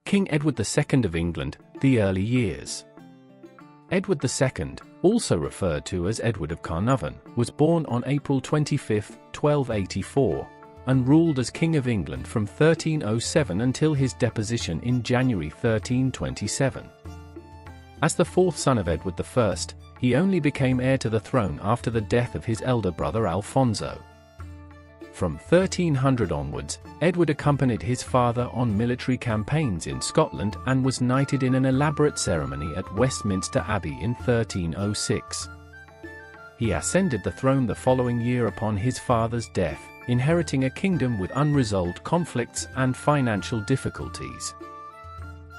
King Edward II of England, the early years. Edward II, also referred to as Edward of Carnarvon, was born on April 25, 1284, and ruled as King of England from 1307 until his deposition in January 1327. As the fourth son of Edward I, he only became heir to the throne after the death of his elder brother Alfonso. From 1300 onwards, Edward accompanied his father on military campaigns in Scotland and was knighted in an elaborate ceremony at Westminster Abbey in 1306. He ascended the throne the following year upon his father's death, inheriting a kingdom with unresolved conflicts and financial difficulties.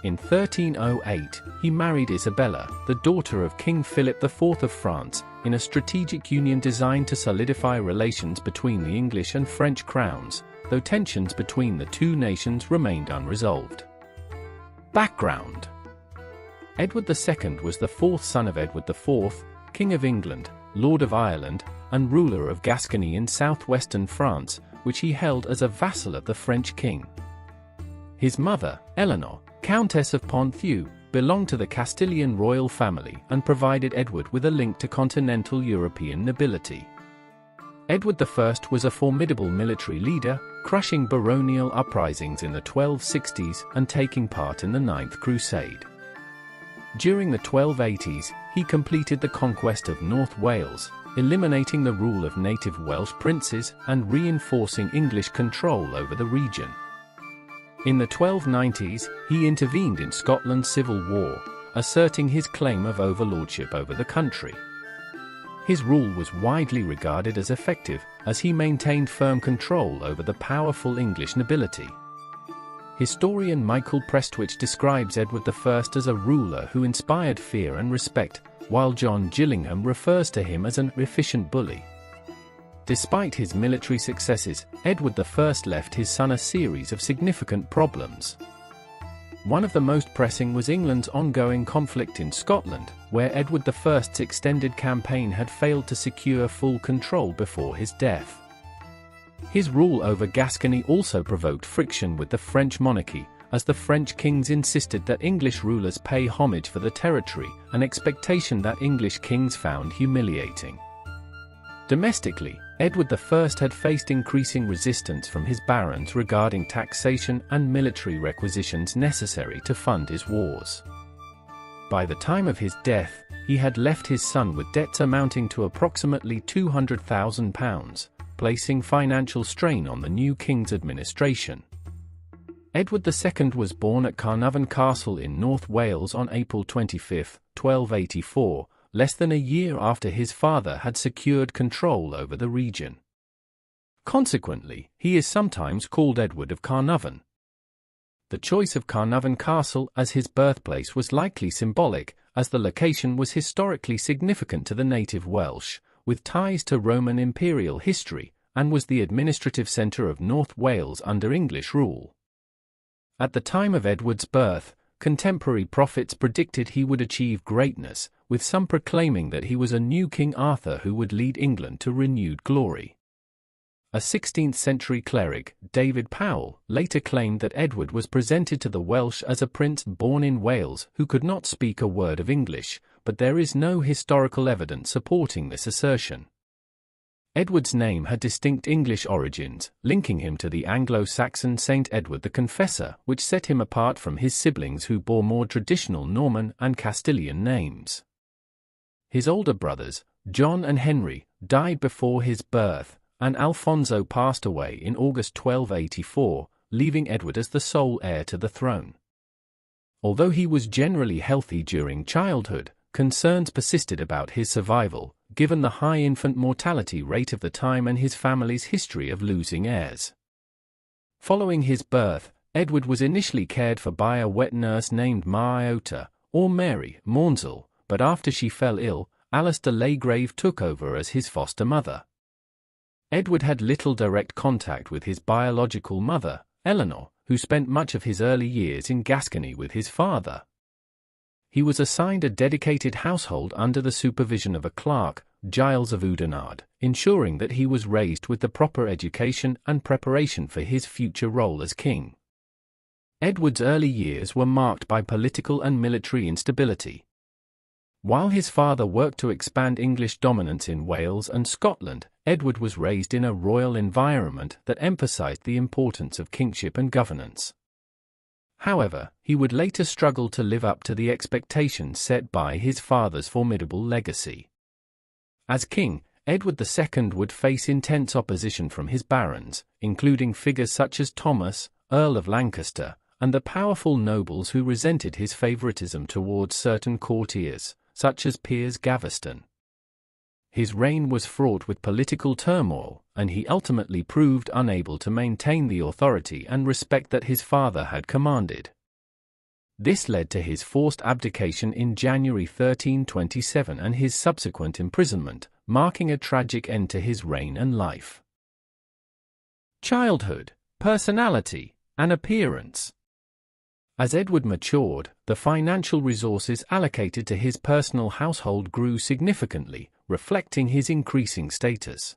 In 1308, he married Isabella, the daughter of King Philip IV of France, in a strategic union designed to solidify relations between the English and French crowns, though tensions between the two nations remained unresolved. Background: Edward II was the fourth son of Edward IV, King of England, Lord of Ireland, and ruler of Gascony in southwestern France, which he held as a vassal of the French king. His mother, Eleanor, Countess of Ponthieu, belonged to the Castilian royal family and provided Edward with a link to continental European nobility. Edward I was a formidable military leader, crushing baronial uprisings in the 1260s and taking part in the Ninth Crusade. During the 1280s, he completed the conquest of North Wales, eliminating the rule of native Welsh princes and reinforcing English control over the region. In the 1290s, he intervened in Scotland's civil war, asserting his claim of overlordship over the country. His rule was widely regarded as effective, as he maintained firm control over the powerful English nobility. Historian Michael Prestwich describes Edward I as a ruler who inspired fear and respect, while John Gillingham refers to him as an efficient bully. Despite his military successes, Edward I left his son a series of significant problems. One of the most pressing was England's ongoing conflict in Scotland, where Edward I's extended campaign had failed to secure full control before his death. His rule over Gascony also provoked friction with the French monarchy, as the French kings insisted that English rulers pay homage for the territory, an expectation that English kings found humiliating. Domestically, Edward I had faced increasing resistance from his barons regarding taxation and military requisitions necessary to fund his wars. By the time of his death, he had left his son with debts amounting to approximately £200,000, placing financial strain on the new king's administration. Edward II was born at Carnarvon Castle in North Wales on April 25, 1284, less than a year after his father had secured control over the region. Consequently, he is sometimes called Edward of Carnarvon. The choice of Carnarvon Castle as his birthplace was likely symbolic, as the location was historically significant to the native Welsh, with ties to Roman imperial history, and was the administrative centre of North Wales under English rule. At the time of Edward's birth, contemporary prophets predicted he would achieve greatness, with some proclaiming that he was a new King Arthur who would lead England to renewed glory. A 16th-century cleric, David Powell, later claimed that Edward was presented to the Welsh as a prince born in Wales who could not speak a word of English, but there is no historical evidence supporting this assertion. Edward's name had distinct English origins, linking him to the Anglo-Saxon Saint Edward the Confessor, which set him apart from his siblings who bore more traditional Norman and Castilian names. His older brothers, John and Henry, died before his birth, and Alfonso passed away in August 1284, leaving Edward as the sole heir to the throne. Although he was generally healthy during childhood, concerns persisted about his survival, given the high infant mortality rate of the time and his family's history of losing heirs. Following his birth, Edward was initially cared for by a wet nurse named Iota, or Mary Maunzel, but after she fell ill, Alice de Laygrave took over as his foster mother. Edward had little direct contact with his biological mother, Eleanor, who spent much of his early years in Gascony with his father. He was assigned a dedicated household under the supervision of a clerk, Giles of Oudenarde, ensuring that he was raised with the proper education and preparation for his future role as king. Edward's early years were marked by political and military instability. While his father worked to expand English dominance in Wales and Scotland, Edward was raised in a royal environment that emphasized the importance of kingship and governance. However, he would later struggle to live up to the expectations set by his father's formidable legacy. As king, Edward II would face intense opposition from his barons, including figures such as Thomas, Earl of Lancaster, and the powerful nobles who resented his favoritism towards certain courtiers, such as Piers Gaveston. His reign was fraught with political turmoil, and he ultimately proved unable to maintain the authority and respect that his father had commanded. This led to his forced abdication in January 1327 and his subsequent imprisonment, marking a tragic end to his reign and life. Childhood, personality, and appearance. As Edward matured, the financial resources allocated to his personal household grew significantly, reflecting his increasing status.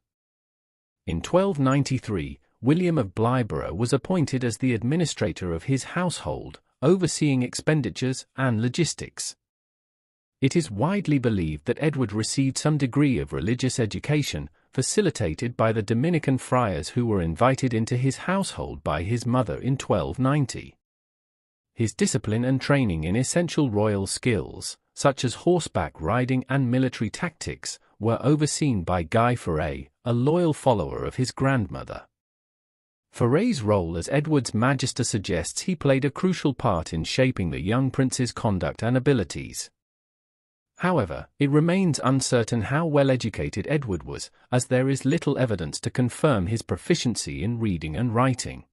In 1293, William of Blythburgh was appointed as the administrator of his household, overseeing expenditures and logistics. It is widely believed that Edward received some degree of religious education, facilitated by the Dominican friars who were invited into his household by his mother in 1290. His discipline and training in essential royal skills, such as horseback riding and military tactics, were overseen by Guy Foray, a loyal follower of his grandmother. Foray's role as Edward's Magister suggests he played a crucial part in shaping the young prince's conduct and abilities. However, it remains uncertain how well educated Edward was, as there is little evidence to confirm his proficiency in reading and writing.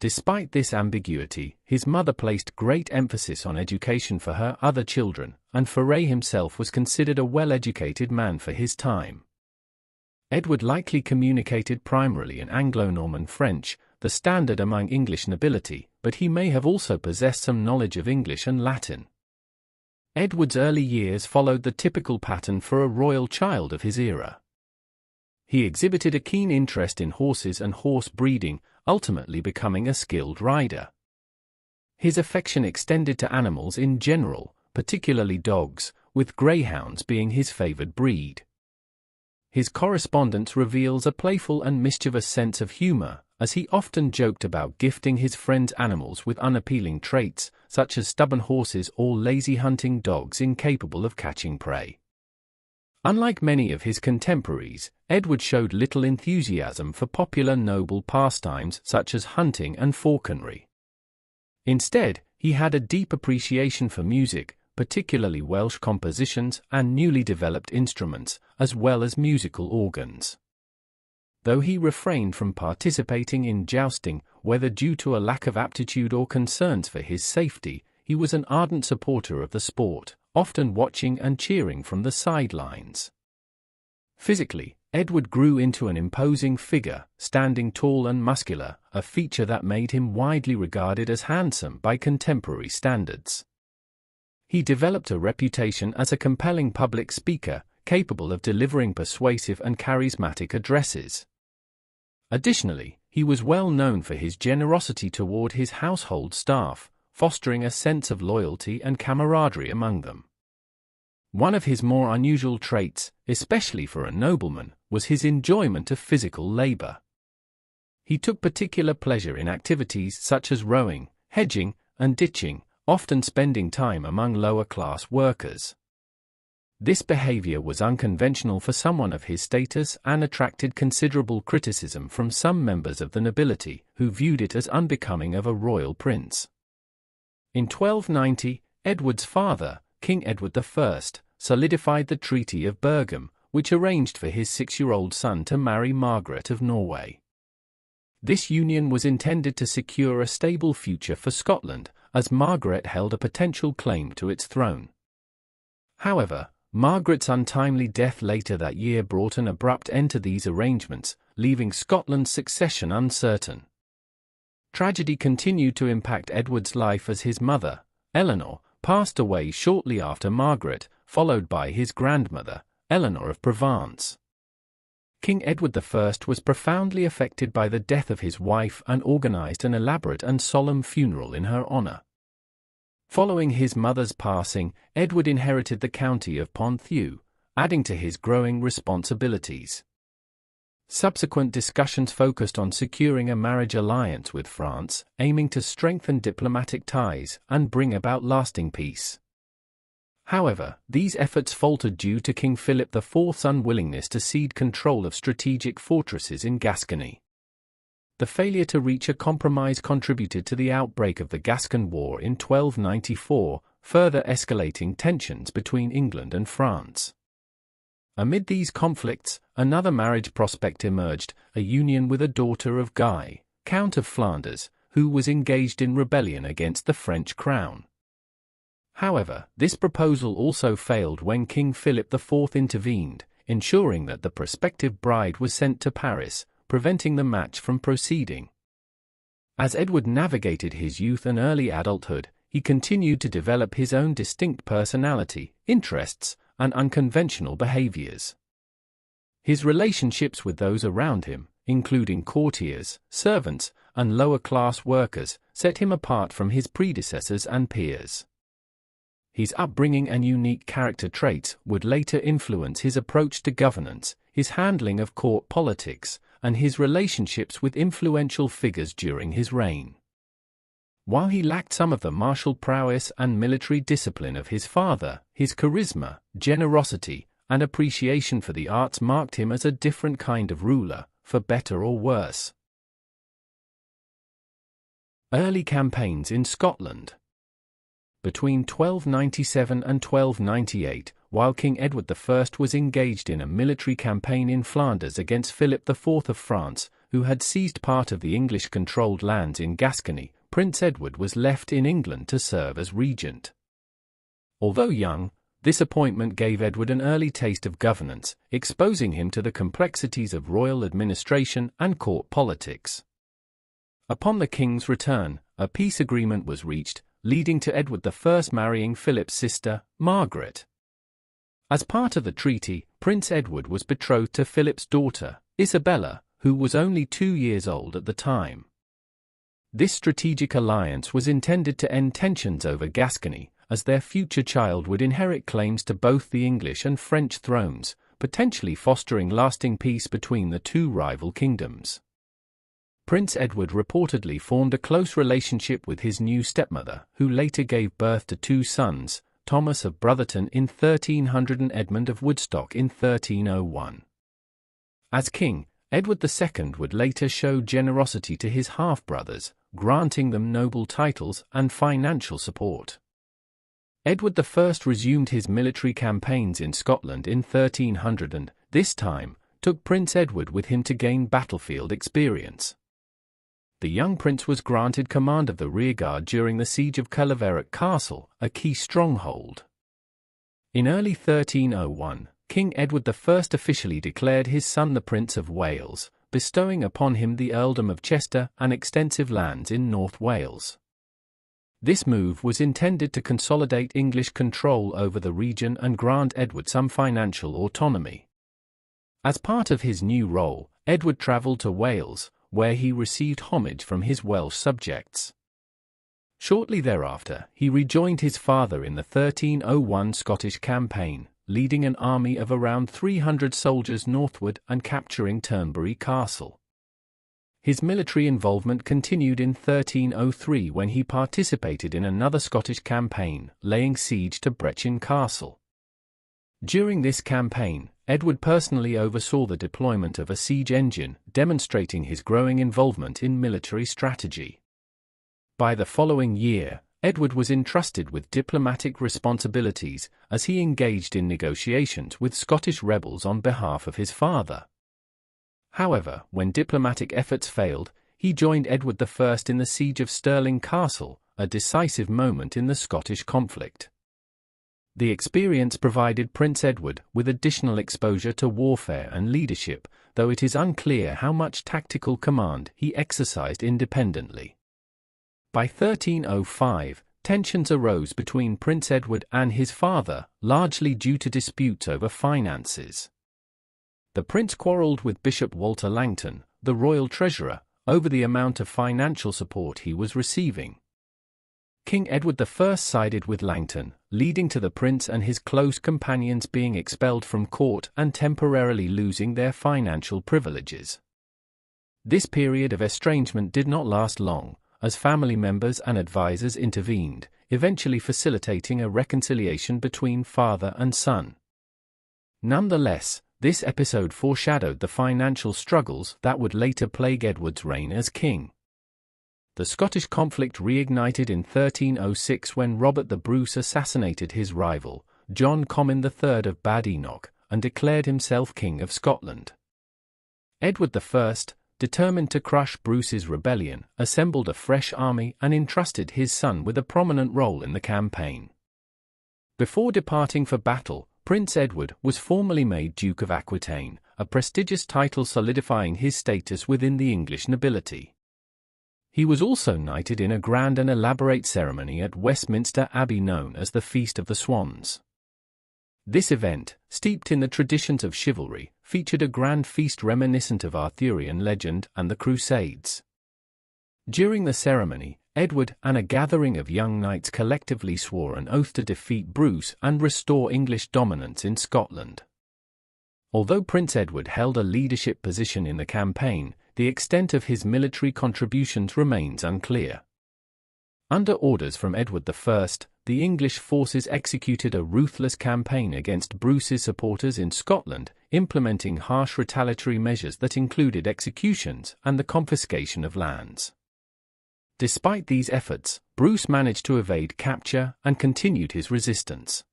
Despite this ambiguity, his mother placed great emphasis on education for her other children, and Foray himself was considered a well-educated man for his time. Edward likely communicated primarily in Anglo-Norman French, the standard among English nobility, but he may have also possessed some knowledge of English and Latin. Edward's early years followed the typical pattern for a royal child of his era. He exhibited a keen interest in horses and horse breeding, ultimately becoming a skilled rider. His affection extended to animals in general, particularly dogs, with greyhounds being his favored breed. His correspondence reveals a playful and mischievous sense of humor, as he often joked about gifting his friends animals with unappealing traits, such as stubborn horses or lazy hunting dogs incapable of catching prey. Unlike many of his contemporaries, Edward showed little enthusiasm for popular noble pastimes such as hunting and falconry. Instead, he had a deep appreciation for music, particularly Welsh compositions and newly developed instruments, as well as musical organs. Though he refrained from participating in jousting, whether due to a lack of aptitude or concerns for his safety, he was an ardent supporter of the sport, often watching and cheering from the sidelines. Physically, Edward grew into an imposing figure, standing tall and muscular, a feature that made him widely regarded as handsome by contemporary standards. He developed a reputation as a compelling public speaker, capable of delivering persuasive and charismatic addresses. Additionally, he was well known for his generosity toward his household staff, fostering a sense of loyalty and camaraderie among them. One of his more unusual traits, especially for a nobleman, was his enjoyment of physical labor. He took particular pleasure in activities such as rowing, hedging, and ditching, often spending time among lower-class workers. This behavior was unconventional for someone of his status and attracted considerable criticism from some members of the nobility, who viewed it as unbecoming of a royal prince. In 1290, Edward's father, King Edward I, solidified the Treaty of Berghem, which arranged for his 6-year-old son to marry Margaret of Norway. This union was intended to secure a stable future for Scotland, as Margaret held a potential claim to its throne. However, Margaret's untimely death later that year brought an abrupt end to these arrangements, leaving Scotland's succession uncertain. Tragedy continued to impact Edward's life as his mother, Eleanor, passed away shortly after Margaret, followed by his grandmother, Eleanor of Provence. King Edward I was profoundly affected by the death of his wife and organized an elaborate and solemn funeral in her honor. Following his mother's passing, Edward inherited the county of Ponthieu, adding to his growing responsibilities. Subsequent discussions focused on securing a marriage alliance with France, aiming to strengthen diplomatic ties and bring about lasting peace. However, these efforts faltered due to King Philip IV's unwillingness to cede control of strategic fortresses in Gascony. The failure to reach a compromise contributed to the outbreak of the Gascon War in 1294, further escalating tensions between England and France. Amid these conflicts, another marriage prospect emerged, a union with a daughter of Guy, Count of Flanders, who was engaged in rebellion against the French crown. However, this proposal also failed when King Philip IV intervened, ensuring that the prospective bride was sent to Paris, preventing the match from proceeding. As Edward navigated his youth and early adulthood, he continued to develop his own distinct personality, interests, and unconventional behaviors. His relationships with those around him, including courtiers, servants, and lower-class workers, set him apart from his predecessors and peers. His upbringing and unique character traits would later influence his approach to governance, his handling of court politics, and his relationships with influential figures during his reign. While he lacked some of the martial prowess and military discipline of his father, his charisma, generosity, and appreciation for the arts marked him as a different kind of ruler, for better or worse. Early campaigns in Scotland. Between 1297 and 1298, while King Edward I was engaged in a military campaign in Flanders against Philip IV of France, who had seized part of the English-controlled lands in Gascony, Prince Edward was left in England to serve as regent. Although young, this appointment gave Edward an early taste of governance, exposing him to the complexities of royal administration and court politics. Upon the king's return, a peace agreement was reached, leading to Edward I marrying Philip's sister, Margaret. As part of the treaty, Prince Edward was betrothed to Philip's daughter, Isabella, who was only 2 years old at the time. This strategic alliance was intended to end tensions over Gascony, as their future child would inherit claims to both the English and French thrones, potentially fostering lasting peace between the two rival kingdoms. Prince Edward reportedly formed a close relationship with his new stepmother, who later gave birth to 2 sons, Thomas of Brotherton in 1300 and Edmund of Woodstock in 1301. As king, Edward II would later show generosity to his half-brothers, granting them noble titles and financial support. Edward I resumed his military campaigns in Scotland in 1300 and, this time, took Prince Edward with him to gain battlefield experience. The young prince was granted command of the rearguard during the siege of Culliverick Castle, a key stronghold. In early 1301, King Edward I officially declared his son the Prince of Wales, bestowing upon him the earldom of Chester and extensive lands in North Wales. This move was intended to consolidate English control over the region and grant Edward some financial autonomy. As part of his new role, Edward travelled to Wales, where he received homage from his Welsh subjects. Shortly thereafter, he rejoined his father in the 1301 Scottish campaign, leading an army of around 300 soldiers northward and capturing Turnberry Castle. His military involvement continued in 1303 when he participated in another Scottish campaign, laying siege to Brechin Castle. During this campaign, Edward personally oversaw the deployment of a siege engine, demonstrating his growing involvement in military strategy. By the following year, Edward was entrusted with diplomatic responsibilities as he engaged in negotiations with Scottish rebels on behalf of his father. However, when diplomatic efforts failed, he joined Edward I in the siege of Stirling Castle, a decisive moment in the Scottish conflict. The experience provided Prince Edward with additional exposure to warfare and leadership, though it is unclear how much tactical command he exercised independently. By 1305, tensions arose between Prince Edward and his father, largely due to disputes over finances. The prince quarrelled with Bishop Walter Langton, the royal treasurer, over the amount of financial support he was receiving. King Edward I sided with Langton, leading to the prince and his close companions being expelled from court and temporarily losing their financial privileges. This period of estrangement did not last long, as family members and advisors intervened, eventually facilitating a reconciliation between father and son. Nonetheless, this episode foreshadowed the financial struggles that would later plague Edward's reign as king. The Scottish conflict reignited in 1306 when Robert the Bruce assassinated his rival, John Comyn III of Badenoch, and declared himself King of Scotland. Edward I, determined to crush Bruce's rebellion, assembled a fresh army and entrusted his son with a prominent role in the campaign. Before departing for battle, Prince Edward was formally made Duke of Aquitaine, a prestigious title solidifying his status within the English nobility. He was also knighted in a grand and elaborate ceremony at Westminster Abbey known as the Feast of the Swans. This event, steeped in the traditions of chivalry, featured a grand feast reminiscent of Arthurian legend and the Crusades. During the ceremony, Edward and a gathering of young knights collectively swore an oath to defeat Bruce and restore English dominance in Scotland. Although Prince Edward held a leadership position in the campaign, the extent of his military contributions remains unclear. Under orders from Edward I, the English forces executed a ruthless campaign against Bruce's supporters in Scotland, implementing harsh retaliatory measures that included executions and the confiscation of lands. Despite these efforts, Bruce managed to evade capture and continued his resistance.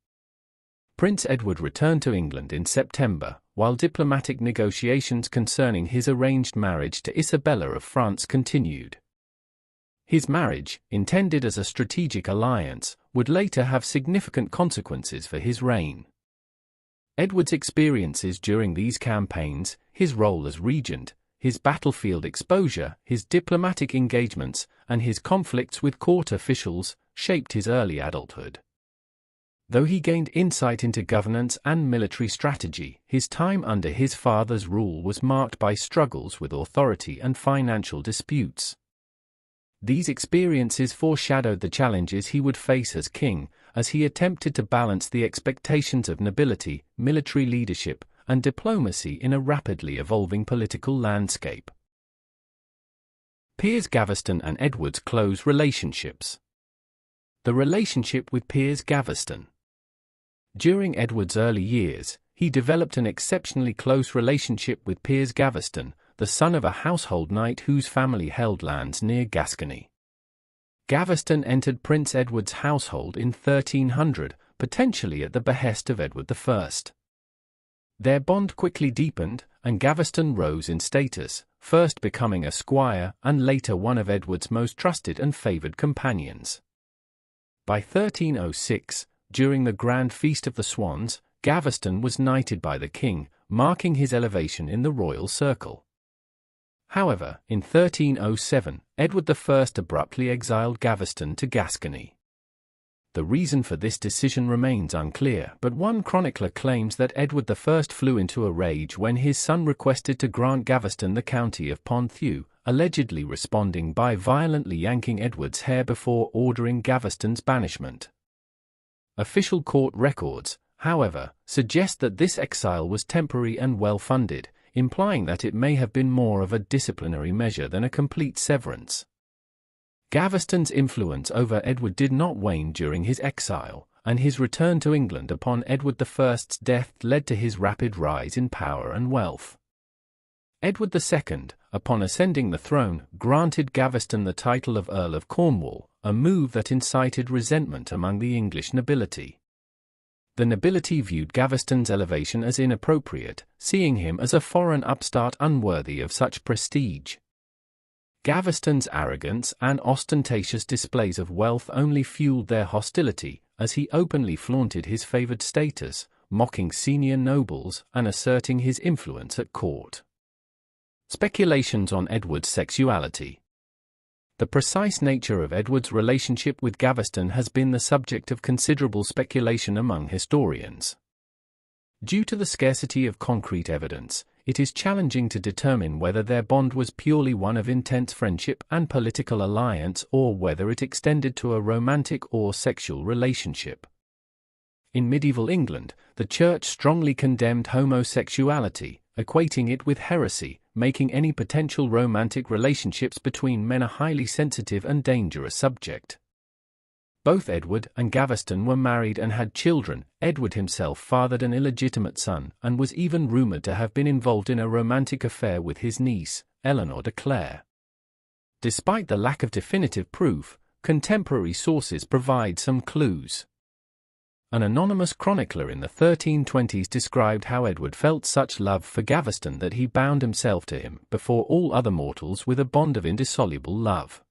Prince Edward returned to England in September, while diplomatic negotiations concerning his arranged marriage to Isabella of France continued. His marriage, intended as a strategic alliance, would later have significant consequences for his reign. Edward's experiences during these campaigns, his role as regent, his battlefield exposure, his diplomatic engagements, and his conflicts with court officials, shaped his early adulthood. Though he gained insight into governance and military strategy, his time under his father's rule was marked by struggles with authority and financial disputes. These experiences foreshadowed the challenges he would face as king, as he attempted to balance the expectations of nobility, military leadership, and diplomacy in a rapidly evolving political landscape. Piers Gaveston and Edward's close relationships. The relationship with Piers Gaveston. During Edward's early years, he developed an exceptionally close relationship with Piers Gaveston, the son of a household knight whose family held lands near Gascony. Gaveston entered Prince Edward's household in 1300, potentially at the behest of Edward I. Their bond quickly deepened, and Gaveston rose in status, first becoming a squire and later one of Edward's most trusted and favoured companions. By 1306, during the Grand Feast of the Swans, Gaveston was knighted by the king, marking his elevation in the royal circle. However, in 1307, Edward I abruptly exiled Gaveston to Gascony. The reason for this decision remains unclear, but one chronicler claims that Edward I flew into a rage when his son requested to grant Gaveston the county of Ponthieu, allegedly responding by violently yanking Edward's hair before ordering Gaveston's banishment. Official court records, however, suggest that this exile was temporary and well-funded, implying that it may have been more of a disciplinary measure than a complete severance. Gaveston's influence over Edward did not wane during his exile, and his return to England upon Edward I's death led to his rapid rise in power and wealth. Edward II, upon ascending the throne, granted Gaveston the title of Earl of Cornwall, a move that incited resentment among the English nobility. The nobility viewed Gaveston's elevation as inappropriate, seeing him as a foreign upstart unworthy of such prestige. Gaveston's arrogance and ostentatious displays of wealth only fueled their hostility, as he openly flaunted his favored status, mocking senior nobles and asserting his influence at court. Speculations on Edward's sexuality. The precise nature of Edward's relationship with Gaveston has been the subject of considerable speculation among historians. Due to the scarcity of concrete evidence, it is challenging to determine whether their bond was purely one of intense friendship and political alliance or whether it extended to a romantic or sexual relationship. In medieval England, the Church strongly condemned homosexuality, equating it with heresy, making any potential romantic relationships between men a highly sensitive and dangerous subject. Both Edward and Gaveston were married and had children. Edward himself fathered an illegitimate son and was even rumoured to have been involved in a romantic affair with his niece, Eleanor de Clare. Despite the lack of definitive proof, contemporary sources provide some clues. An anonymous chronicler in the 1320s described how Edward felt such love for Gaveston that he bound himself to him before all other mortals with a bond of indissoluble love.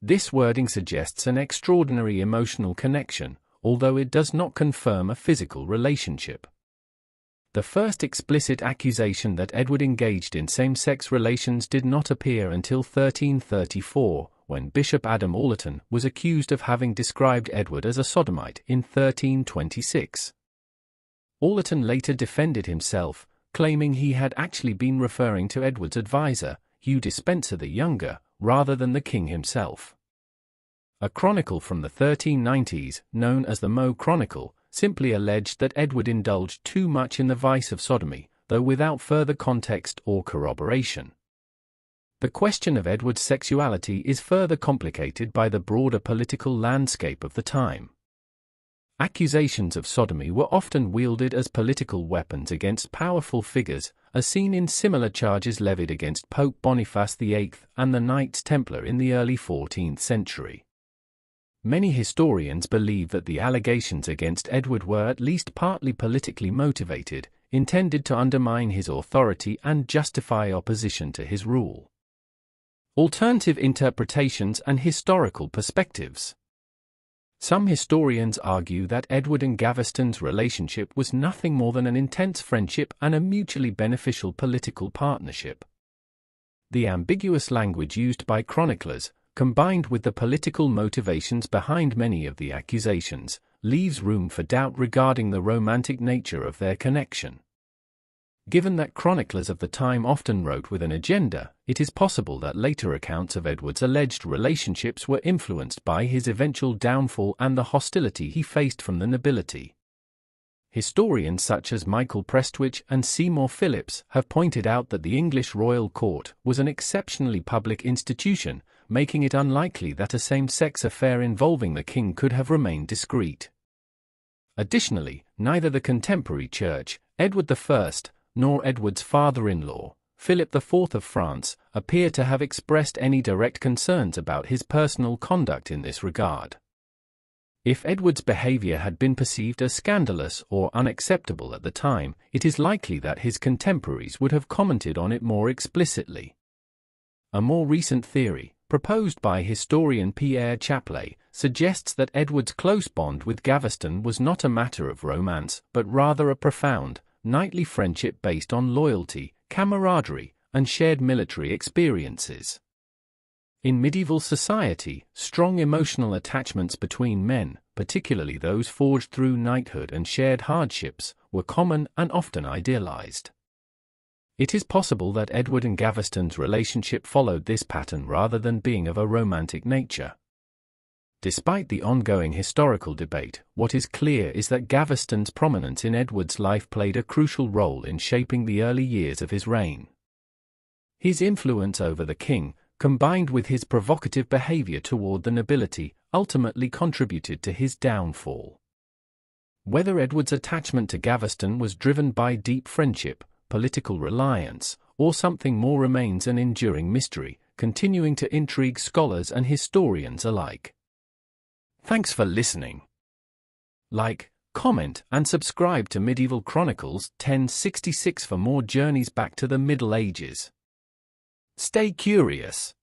This wording suggests an extraordinary emotional connection, although it does not confirm a physical relationship. The first explicit accusation that Edward engaged in same-sex relations did not appear until 1334, when Bishop Adam Allerton was accused of having described Edward as a sodomite in 1326. Allerton later defended himself, claiming he had actually been referring to Edward's advisor, Hugh Despenser the Younger, rather than the king himself. A chronicle from the 1390s, known as the Moe Chronicle, simply alleged that Edward indulged too much in the vice of sodomy, though without further context or corroboration. The question of Edward's sexuality is further complicated by the broader political landscape of the time. Accusations of sodomy were often wielded as political weapons against powerful figures, as seen in similar charges levied against Pope Boniface VIII and the Knights Templar in the early 14th century. Many historians believe that the allegations against Edward were at least partly politically motivated, intended to undermine his authority and justify opposition to his rule. Alternative interpretations and historical perspectives. Some historians argue that Edward and Gaveston's relationship was nothing more than an intense friendship and a mutually beneficial political partnership. The ambiguous language used by chroniclers, combined with the political motivations behind many of the accusations, leaves room for doubt regarding the romantic nature of their connection. Given that chroniclers of the time often wrote with an agenda, it is possible that later accounts of Edward's alleged relationships were influenced by his eventual downfall and the hostility he faced from the nobility. Historians such as Michael Prestwich and Seymour Phillips have pointed out that the English royal court was an exceptionally public institution, making it unlikely that a same-sex affair involving the king could have remained discreet. Additionally, neither the contemporary church, Edward I, nor Edward's father-in-law, Philip IV of France, appear to have expressed any direct concerns about his personal conduct in this regard. If Edward's behavior had been perceived as scandalous or unacceptable at the time, it is likely that his contemporaries would have commented on it more explicitly. A more recent theory, proposed by historian Pierre Chaplet, suggests that Edward's close bond with Gaveston was not a matter of romance, but rather a profound, knightly friendship based on loyalty, camaraderie, and shared military experiences. In medieval society, strong emotional attachments between men, particularly those forged through knighthood and shared hardships, were common and often idealized. It is possible that Edward and Gaveston's relationship followed this pattern rather than being of a romantic nature. Despite the ongoing historical debate, what is clear is that Gaveston's prominence in Edward's life played a crucial role in shaping the early years of his reign. His influence over the king, combined with his provocative behavior toward the nobility, ultimately contributed to his downfall. Whether Edward's attachment to Gaveston was driven by deep friendship, political reliance, or something more remains an enduring mystery, continuing to intrigue scholars and historians alike. Thanks for listening. Like, comment, and subscribe to Medieval Chronicles 1066 for more journeys back to the Middle Ages. Stay curious.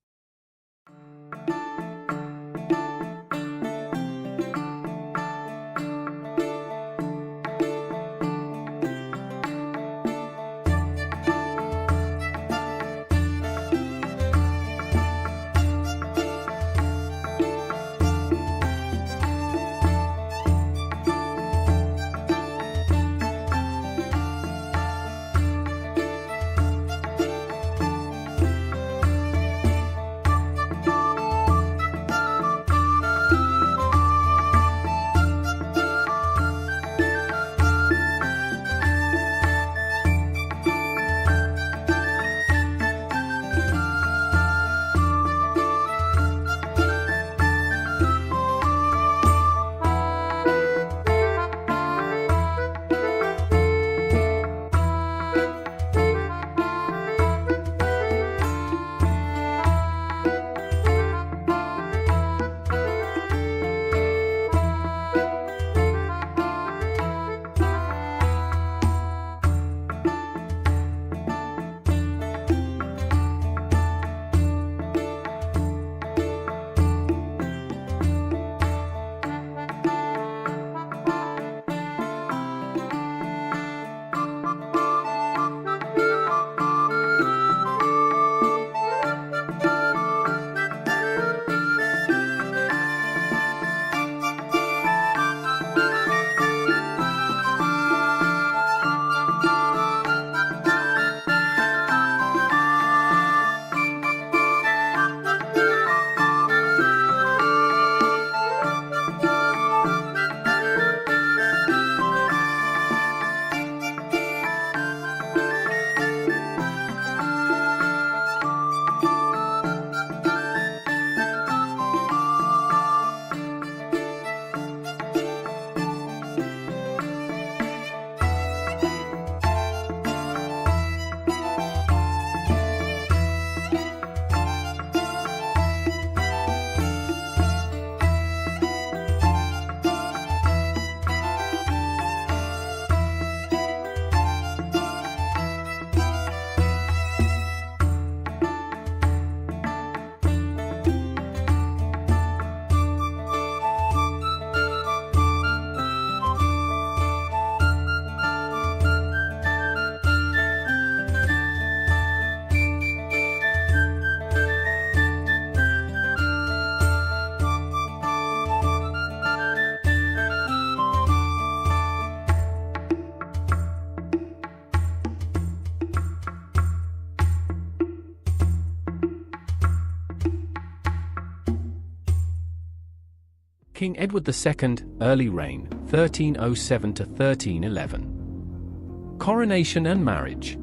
King Edward II, early reign, 1307 to 1311. Coronation and marriage.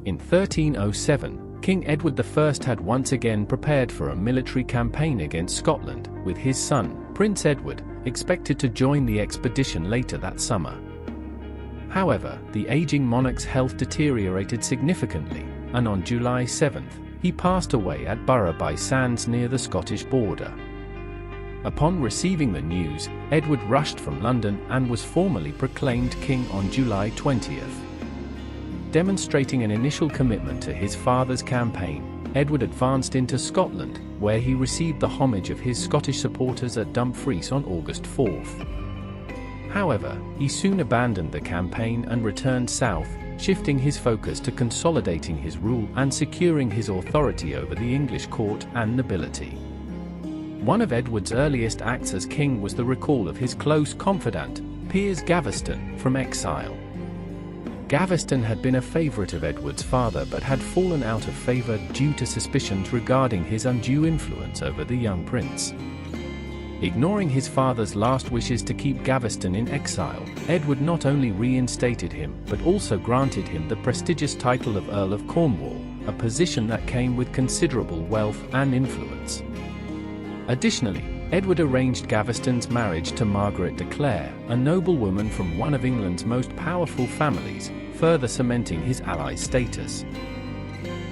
In 1307, King Edward I had once again prepared for a military campaign against Scotland, with his son, Prince Edward, expected to join the expedition later that summer. However, the aging monarch's health deteriorated significantly, and on July 7th, he passed away at Borough-by-Sands near the Scottish border. Upon receiving the news, Edward rushed from London and was formally proclaimed king on July 20th. Demonstrating an initial commitment to his father's campaign, Edward advanced into Scotland, where he received the homage of his Scottish supporters at Dumfries on August 4th. However, he soon abandoned the campaign and returned south, shifting his focus to consolidating his rule and securing his authority over the English court and nobility. One of Edward's earliest acts as king was the recall of his close confidant, Piers Gaveston, from exile. Gaveston had been a favourite of Edward's father but had fallen out of favour due to suspicions regarding his undue influence over the young prince. Ignoring his father's last wishes to keep Gaveston in exile, Edward not only reinstated him but also granted him the prestigious title of Earl of Cornwall, a position that came with considerable wealth and influence. Additionally, Edward arranged Gaveston's marriage to Margaret de Clare, a noblewoman from one of England's most powerful families, further cementing his ally's status.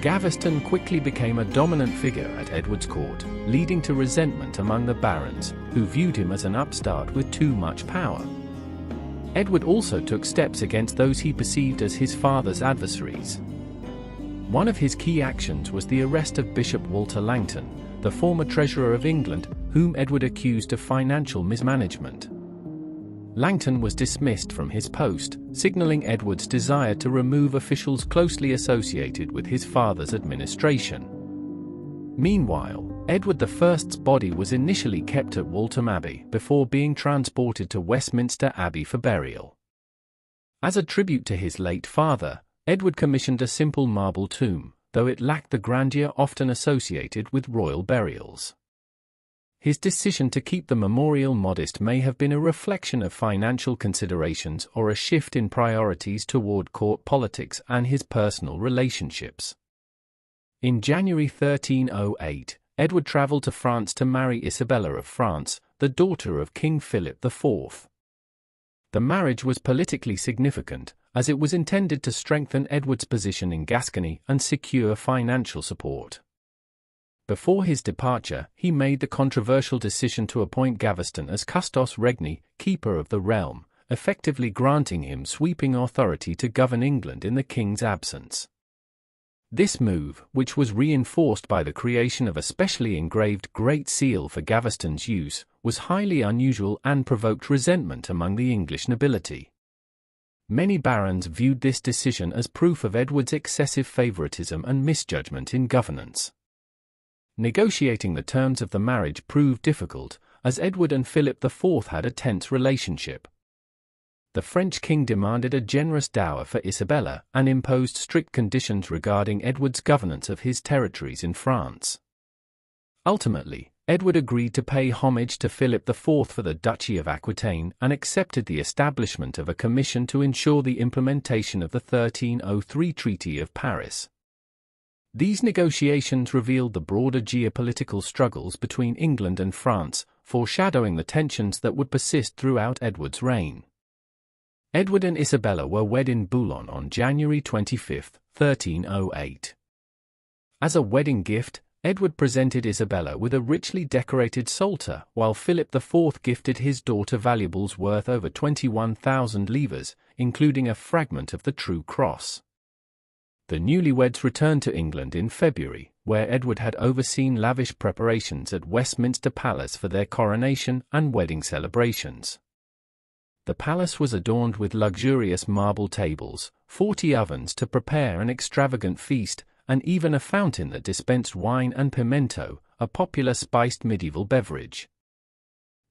Gaveston quickly became a dominant figure at Edward's court, leading to resentment among the barons, who viewed him as an upstart with too much power. Edward also took steps against those he perceived as his father's adversaries. One of his key actions was the arrest of Bishop Walter Langton, the former Treasurer of England, whom Edward accused of financial mismanagement. Langton was dismissed from his post, signalling Edward's desire to remove officials closely associated with his father's administration. Meanwhile, Edward I's body was initially kept at Waltham Abbey before being transported to Westminster Abbey for burial. As a tribute to his late father, Edward commissioned a simple marble tomb, though it lacked the grandeur often associated with royal burials. His decision to keep the memorial modest may have been a reflection of financial considerations or a shift in priorities toward court politics and his personal relationships. In January 1308, Edward travelled to France to marry Isabella of France, the daughter of King Philip IV. The marriage was politically significant, as it was intended to strengthen Edward's position in Gascony and secure financial support. Before his departure, he made the controversial decision to appoint Gaveston as Custos Regni, keeper of the realm, effectively granting him sweeping authority to govern England in the king's absence. This move, which was reinforced by the creation of a specially engraved Great Seal for Gaveston's use, was highly unusual and provoked resentment among the English nobility. Many barons viewed this decision as proof of Edward's excessive favoritism and misjudgment in governance. Negotiating the terms of the marriage proved difficult, as Edward and Philip IV had a tense relationship. The French king demanded a generous dower for Isabella and imposed strict conditions regarding Edward's governance of his territories in France. Ultimately, Edward agreed to pay homage to Philip IV for the Duchy of Aquitaine and accepted the establishment of a commission to ensure the implementation of the 1303 Treaty of Paris. These negotiations revealed the broader geopolitical struggles between England and France, foreshadowing the tensions that would persist throughout Edward's reign. Edward and Isabella were wed in Boulogne on January 25, 1308. As a wedding gift, Edward presented Isabella with a richly decorated psalter, while Philip IV gifted his daughter valuables worth over 21,000 livres, including a fragment of the True Cross. The newlyweds returned to England in February, where Edward had overseen lavish preparations at Westminster Palace for their coronation and wedding celebrations. The palace was adorned with luxurious marble tables, 40 ovens to prepare an extravagant feast, and even a fountain that dispensed wine and pimento, a popular spiced medieval beverage.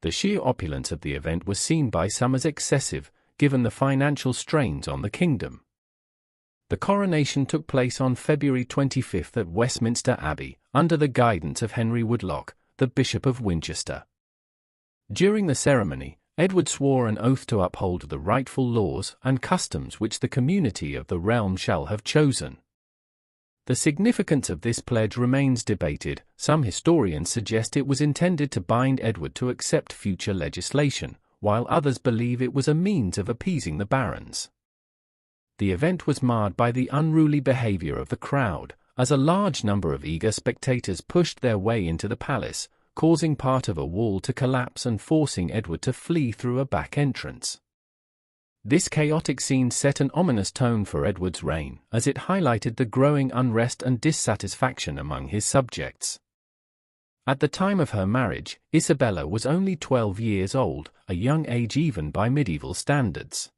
The sheer opulence of the event was seen by some as excessive, given the financial strains on the kingdom. The coronation took place on February 25 at Westminster Abbey, under the guidance of Henry Woodlock, the Bishop of Winchester. During the ceremony, Edward swore an oath to uphold the rightful laws and customs which the community of the realm shall have chosen. The significance of this pledge remains debated. Some historians suggest it was intended to bind Edward to accept future legislation, while others believe it was a means of appeasing the barons. The event was marred by the unruly behavior of the crowd, as a large number of eager spectators pushed their way into the palace, causing part of a wall to collapse and forcing Edward to flee through a back entrance. This chaotic scene set an ominous tone for Edward's reign, as it highlighted the growing unrest and dissatisfaction among his subjects. At the time of her marriage, Isabella was only 12 years old, a young age even by medieval standards.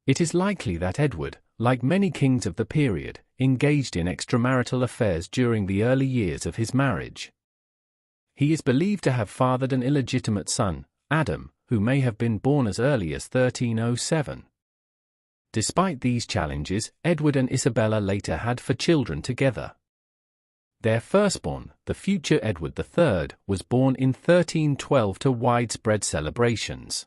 It is likely that Edward, like many kings of the period, engaged in extramarital affairs during the early years of his marriage. He is believed to have fathered an illegitimate son, Adam, who may have been born as early as 1307. Despite these challenges, Edward and Isabella later had 4 children together. Their firstborn, the future Edward III, was born in 1312 to widespread celebrations.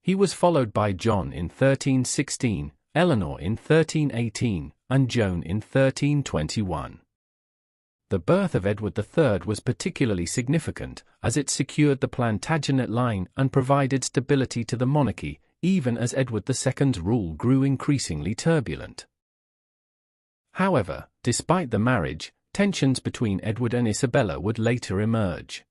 He was followed by John in 1316, Eleanor in 1318, and Joan in 1321. The birth of Edward III was particularly significant, as it secured the Plantagenet line and provided stability to the monarchy, even as Edward II's rule grew increasingly turbulent. However, despite the marriage, tensions between Edward and Isabella would later emerge.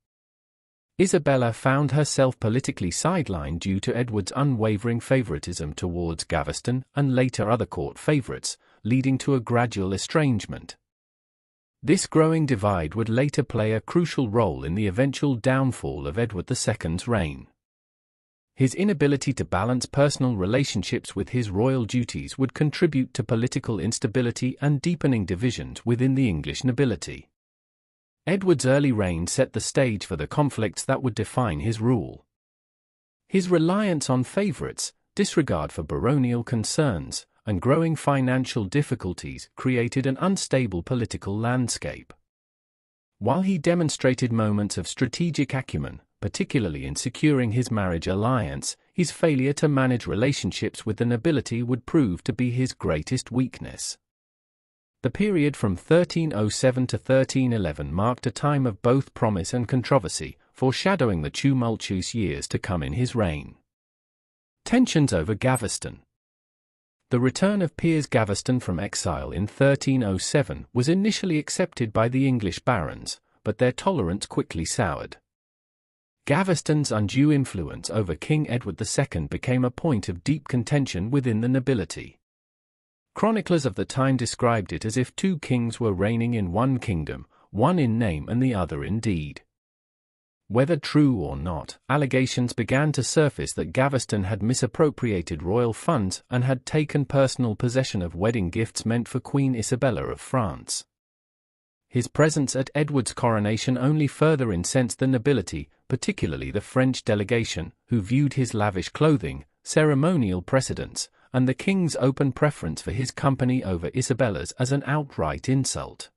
Isabella found herself politically sidelined due to Edward's unwavering favoritism towards Gaveston and later other court favorites, leading to a gradual estrangement. This growing divide would later play a crucial role in the eventual downfall of Edward II's reign. His inability to balance personal relationships with his royal duties would contribute to political instability and deepening divisions within the English nobility. Edward's early reign set the stage for the conflicts that would define his rule. His reliance on favorites, disregard for baronial concerns, and growing financial difficulties created an unstable political landscape. While he demonstrated moments of strategic acumen, particularly in securing his marriage alliance, his failure to manage relationships with the nobility would prove to be his greatest weakness. The period from 1307 to 1311 marked a time of both promise and controversy, foreshadowing the tumultuous years to come in his reign. Tensions over Gaveston. The return of Piers Gaveston from exile in 1307 was initially accepted by the English barons, but their tolerance quickly soured. Gaveston's undue influence over King Edward II became a point of deep contention within the nobility. Chroniclers of the time described it as if 2 kings were reigning in one kingdom, one in name and the other in deed. Whether true or not, allegations began to surface that Gaveston had misappropriated royal funds and had taken personal possession of wedding gifts meant for Queen Isabella of France. His presence at Edward's coronation only further incensed the nobility, particularly the French delegation, who viewed his lavish clothing, ceremonial precedence, and the king's open preference for his company over Isabella's as an outright insult.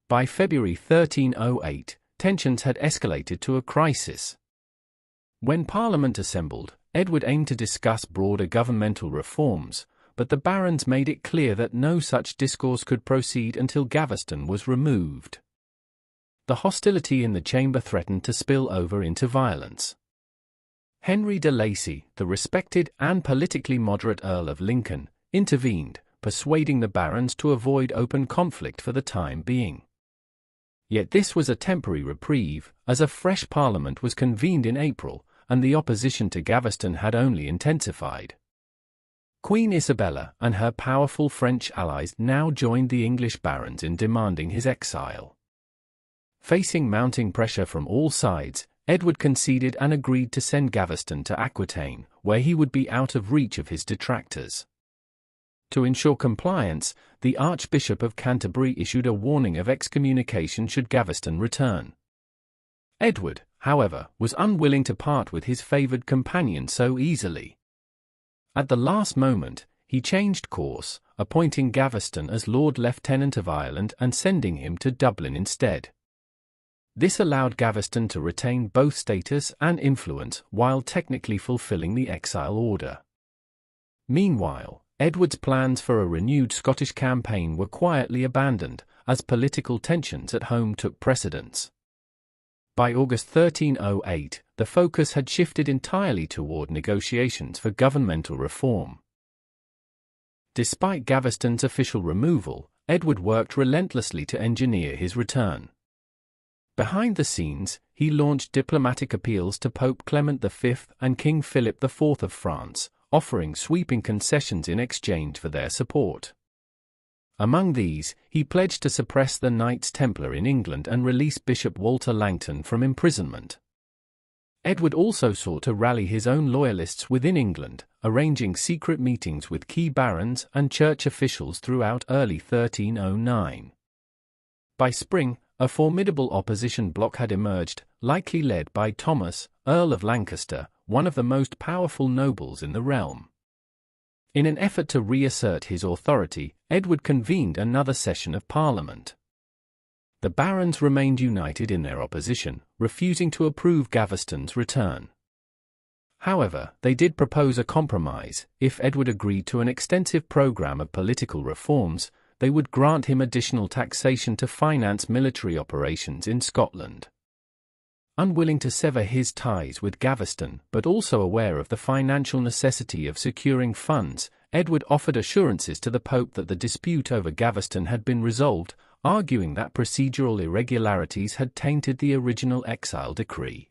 By February 1308, tensions had escalated to a crisis. When Parliament assembled, Edward aimed to discuss broader governmental reforms, but the barons made it clear that no such discourse could proceed until Gaveston was removed. The hostility in the chamber threatened to spill over into violence. Henry de Lacy, the respected and politically moderate Earl of Lincoln, intervened, persuading the barons to avoid open conflict for the time being. Yet this was a temporary reprieve, as a fresh parliament was convened in April, and the opposition to Gaveston had only intensified. Queen Isabella and her powerful French allies now joined the English barons in demanding his exile. Facing mounting pressure from all sides, Edward conceded and agreed to send Gaveston to Aquitaine, where he would be out of reach of his detractors. To ensure compliance, the Archbishop of Canterbury issued a warning of excommunication should Gaveston return. Edward, however, was unwilling to part with his favoured companion so easily. At the last moment, he changed course, appointing Gaveston as Lord Lieutenant of Ireland and sending him to Dublin instead. This allowed Gaveston to retain both status and influence while technically fulfilling the exile order. Meanwhile, Edward's plans for a renewed Scottish campaign were quietly abandoned, as political tensions at home took precedence. By August 1308, the focus had shifted entirely toward negotiations for governmental reform. Despite Gaveston's official removal, Edward worked relentlessly to engineer his return. Behind the scenes, he launched diplomatic appeals to Pope Clement V and King Philip IV of France, offering sweeping concessions in exchange for their support. Among these, he pledged to suppress the Knights Templar in England and release Bishop Walter Langton from imprisonment. Edward also sought to rally his own loyalists within England, arranging secret meetings with key barons and church officials throughout early 1309. By spring, a formidable opposition bloc had emerged, likely led by Thomas, Earl of Lancaster, one of the most powerful nobles in the realm. In an effort to reassert his authority, Edward convened another session of Parliament. The barons remained united in their opposition, refusing to approve Gaveston's return. However, they did propose a compromise. If Edward agreed to an extensive program of political reforms, they would grant him additional taxation to finance military operations in Scotland. Unwilling to sever his ties with Gaveston, but also aware of the financial necessity of securing funds, Edward offered assurances to the Pope that the dispute over Gaveston had been resolved, arguing that procedural irregularities had tainted the original exile decree.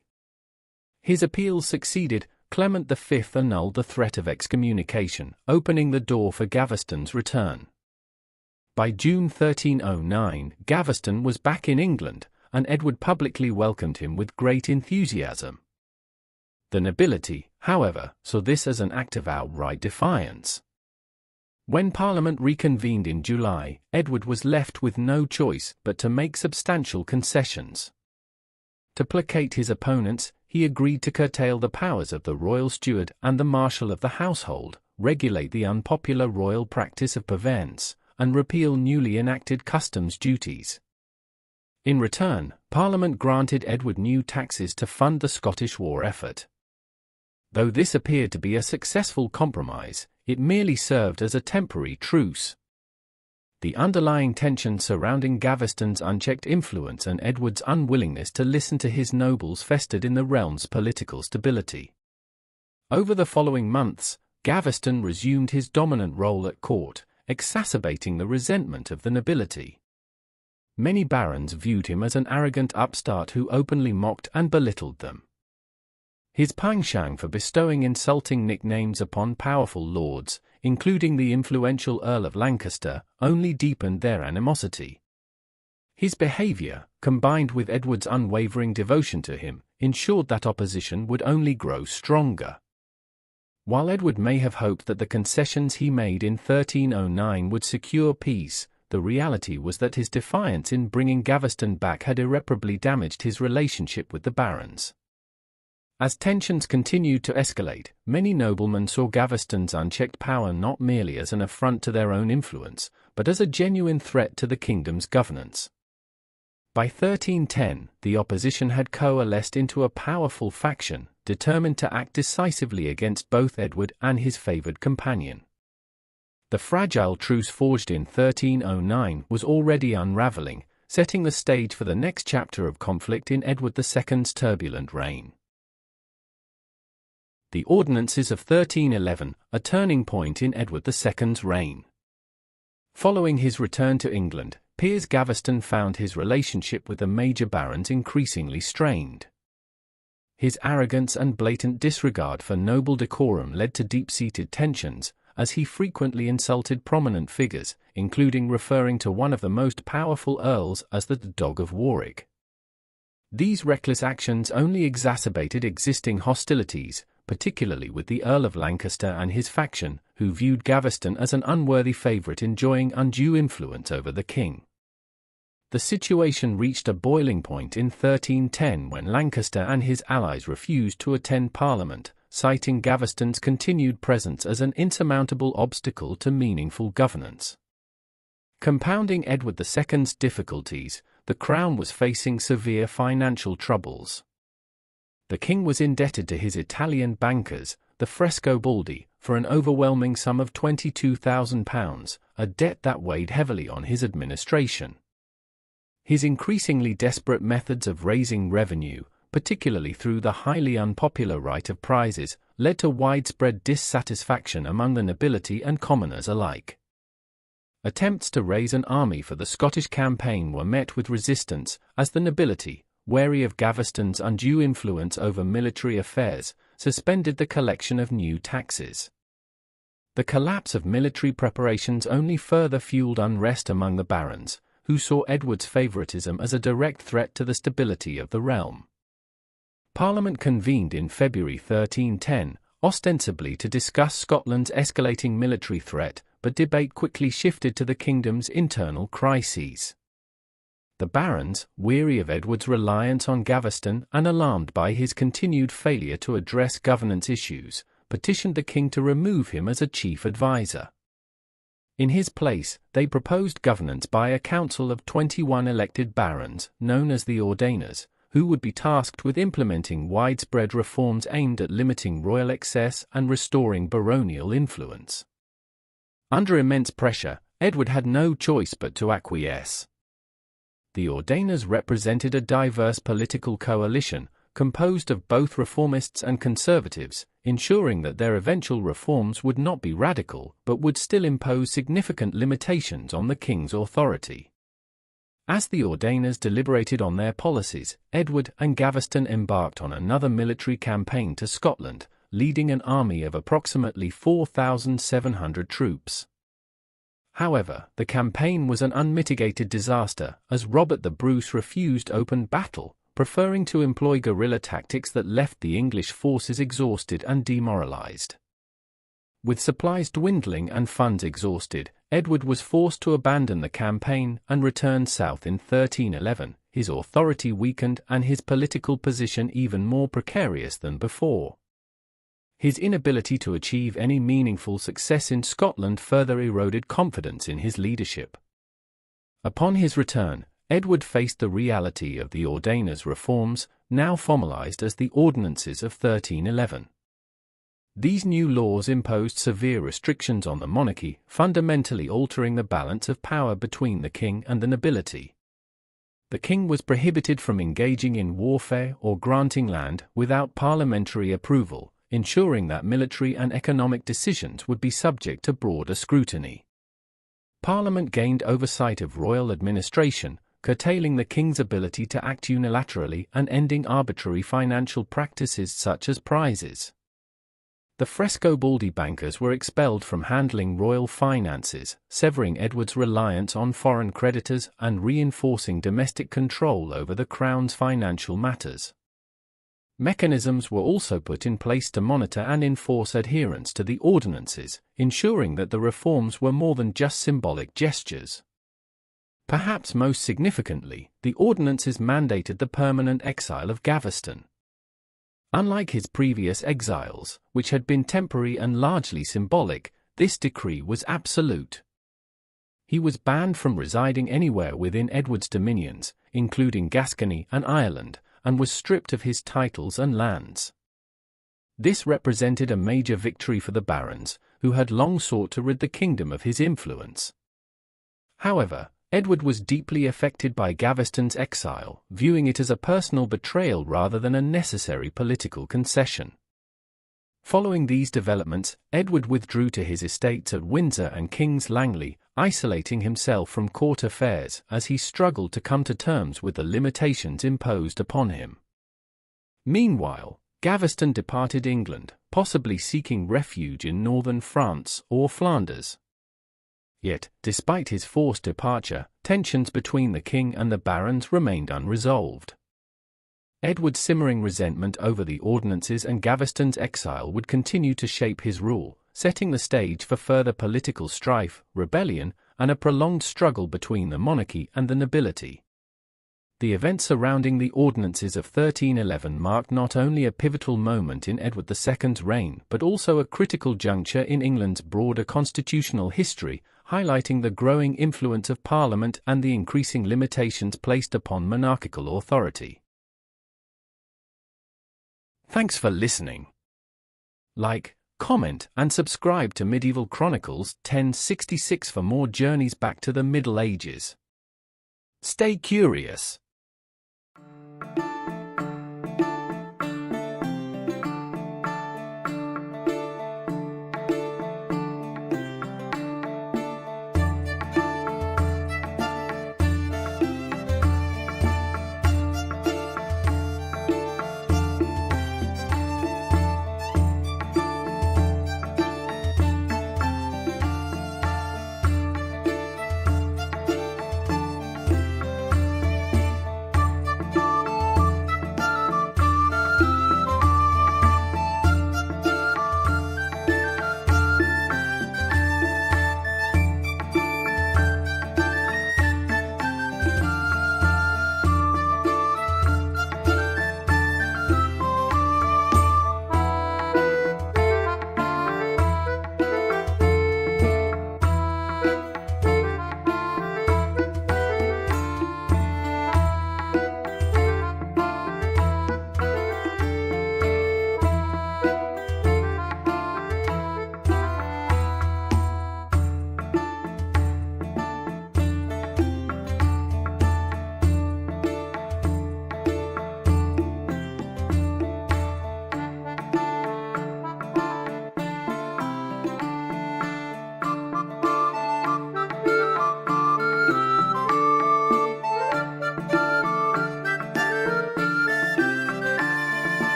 His appeals succeeded. Clement V annulled the threat of excommunication, opening the door for Gaveston's return. By June 1309, Gaveston was back in England, and Edward publicly welcomed him with great enthusiasm. The nobility, however, saw this as an act of outright defiance. When Parliament reconvened in July, Edward was left with no choice but to make substantial concessions. To placate his opponents, he agreed to curtail the powers of the royal steward and the marshal of the household, regulate the unpopular royal practice of purveyance, and repeal newly enacted customs duties. In return, Parliament granted Edward new taxes to fund the Scottish war effort. Though this appeared to be a successful compromise, it merely served as a temporary truce. The underlying tension surrounding Gaveston's unchecked influence and Edward's unwillingness to listen to his nobles festered in the realm's political stability. Over the following months, Gaveston resumed his dominant role at court, exacerbating the resentment of the nobility. Many barons viewed him as an arrogant upstart who openly mocked and belittled them. His penchant for bestowing insulting nicknames upon powerful lords, including the influential Earl of Lancaster, only deepened their animosity. His behavior, combined with Edward's unwavering devotion to him, ensured that opposition would only grow stronger. While Edward may have hoped that the concessions he made in 1309 would secure peace, the reality was that his defiance in bringing Gaveston back had irreparably damaged his relationship with the barons. As tensions continued to escalate, many noblemen saw Gaveston's unchecked power not merely as an affront to their own influence, but as a genuine threat to the kingdom's governance. By 1310, the opposition had coalesced into a powerful faction, determined to act decisively against both Edward and his favored companion. The fragile truce forged in 1309 was already unraveling, setting the stage for the next chapter of conflict in Edward II's turbulent reign. The Ordinances of 1311, a turning point in Edward II's reign. Following his return to England, Piers Gaveston found his relationship with the major barons increasingly strained. His arrogance and blatant disregard for noble decorum led to deep-seated tensions, as he frequently insulted prominent figures, including referring to one of the most powerful earls as the Dog of Warwick. These reckless actions only exacerbated existing hostilities, particularly with the Earl of Lancaster and his faction, who viewed Gaveston as an unworthy favourite enjoying undue influence over the king. The situation reached a boiling point in 1310 when Lancaster and his allies refused to attend Parliament, citing Gaveston's continued presence as an insurmountable obstacle to meaningful governance. Compounding Edward II's difficulties, the crown was facing severe financial troubles. The king was indebted to his Italian bankers, the Frescobaldi, for an overwhelming sum of £22,000, a debt that weighed heavily on his administration. His increasingly desperate methods of raising revenue, particularly through the highly unpopular right of prizes, led to widespread dissatisfaction among the nobility and commoners alike. Attempts to raise an army for the Scottish campaign were met with resistance, as the nobility, wary of Gaveston's undue influence over military affairs, suspended the collection of new taxes. The collapse of military preparations only further fueled unrest among the barons, who saw Edward's favouritism as a direct threat to the stability of the realm. Parliament convened in February 1310, ostensibly to discuss Scotland's escalating military threat, but debate quickly shifted to the kingdom's internal crises. The barons, weary of Edward's reliance on Gaveston and alarmed by his continued failure to address governance issues, petitioned the king to remove him as a chief advisor. In his place, they proposed governance by a council of 21 elected barons, known as the Ordainers, who would be tasked with implementing widespread reforms aimed at limiting royal excess and restoring baronial influence. Under immense pressure, Edward had no choice but to acquiesce. The Ordainers represented a diverse political coalition, composed of both reformists and conservatives, ensuring that their eventual reforms would not be radical but would still impose significant limitations on the king's authority. As the Ordainers deliberated on their policies, Edward and Gaveston embarked on another military campaign to Scotland, leading an army of approximately 4,700 troops. However, the campaign was an unmitigated disaster, as Robert the Bruce refused open battle, preferring to employ guerrilla tactics that left the English forces exhausted and demoralized. With supplies dwindling and funds exhausted, Edward was forced to abandon the campaign and return south in 1311, his authority weakened and his political position even more precarious than before. His inability to achieve any meaningful success in Scotland further eroded confidence in his leadership. Upon his return, Edward faced the reality of the Ordainers' reforms, now formalized as the Ordinances of 1311. These new laws imposed severe restrictions on the monarchy, fundamentally altering the balance of power between the king and the nobility. The king was prohibited from engaging in warfare or granting land without parliamentary approval, ensuring that military and economic decisions would be subject to broader scrutiny. Parliament gained oversight of royal administration, curtailing the king's ability to act unilaterally and ending arbitrary financial practices such as prizes. The Frescobaldi bankers were expelled from handling royal finances, severing Edward's reliance on foreign creditors and reinforcing domestic control over the crown's financial matters. Mechanisms were also put in place to monitor and enforce adherence to the ordinances, ensuring that the reforms were more than just symbolic gestures. Perhaps most significantly, the ordinances mandated the permanent exile of Gaveston. Unlike his previous exiles, which had been temporary and largely symbolic, this decree was absolute. He was banned from residing anywhere within Edward's dominions, including Gascony and Ireland, and was stripped of his titles and lands. This represented a major victory for the barons, who had long sought to rid the kingdom of his influence. However, Edward was deeply affected by Gaveston's exile, viewing it as a personal betrayal rather than a necessary political concession. Following these developments, Edward withdrew to his estates at Windsor and King's Langley, isolating himself from court affairs as he struggled to come to terms with the limitations imposed upon him. Meanwhile, Gaveston departed England, possibly seeking refuge in northern France or Flanders. Yet, despite his forced departure, tensions between the king and the barons remained unresolved. Edward's simmering resentment over the ordinances and Gaveston's exile would continue to shape his rule, setting the stage for further political strife, rebellion, and a prolonged struggle between the monarchy and the nobility. The events surrounding the ordinances of 1311 marked not only a pivotal moment in Edward II's reign but also a critical juncture in England's broader constitutional history, highlighting the growing influence of Parliament and the increasing limitations placed upon monarchical authority. Thanks for listening. Like, comment, and subscribe to Medieval Chronicles 1066 for more journeys back to the Middle Ages. Stay curious.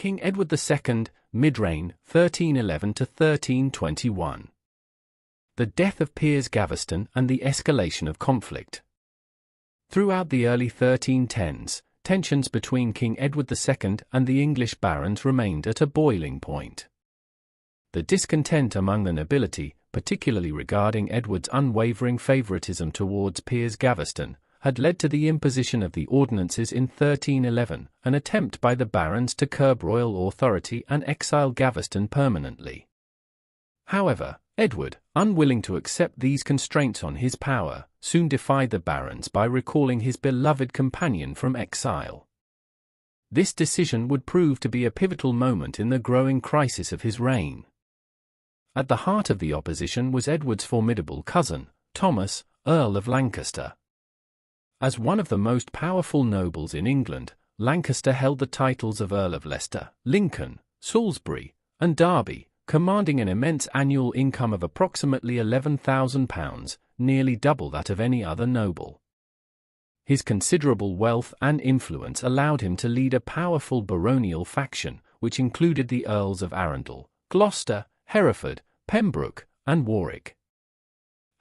King Edward II, mid-reign, 1311 to 1321. The death of Piers Gaveston and the escalation of conflict. Throughout the early 1310s, tensions between King Edward II and the English barons remained at a boiling point. The discontent among the nobility, particularly regarding Edward's unwavering favoritism towards Piers Gaveston, had led to the imposition of the Ordinances in 1311, an attempt by the barons to curb royal authority and exile Gaveston permanently. However, Edward, unwilling to accept these constraints on his power, soon defied the barons by recalling his beloved companion from exile. This decision would prove to be a pivotal moment in the growing crisis of his reign. At the heart of the opposition was Edward's formidable cousin, Thomas, Earl of Lancaster. As one of the most powerful nobles in England, Lancaster held the titles of Earl of Leicester, Lincoln, Salisbury, and Derby, commanding an immense annual income of approximately £11,000, nearly double that of any other noble. His considerable wealth and influence allowed him to lead a powerful baronial faction, which included the Earls of Arundel, Gloucester, Hereford, Pembroke, and Warwick.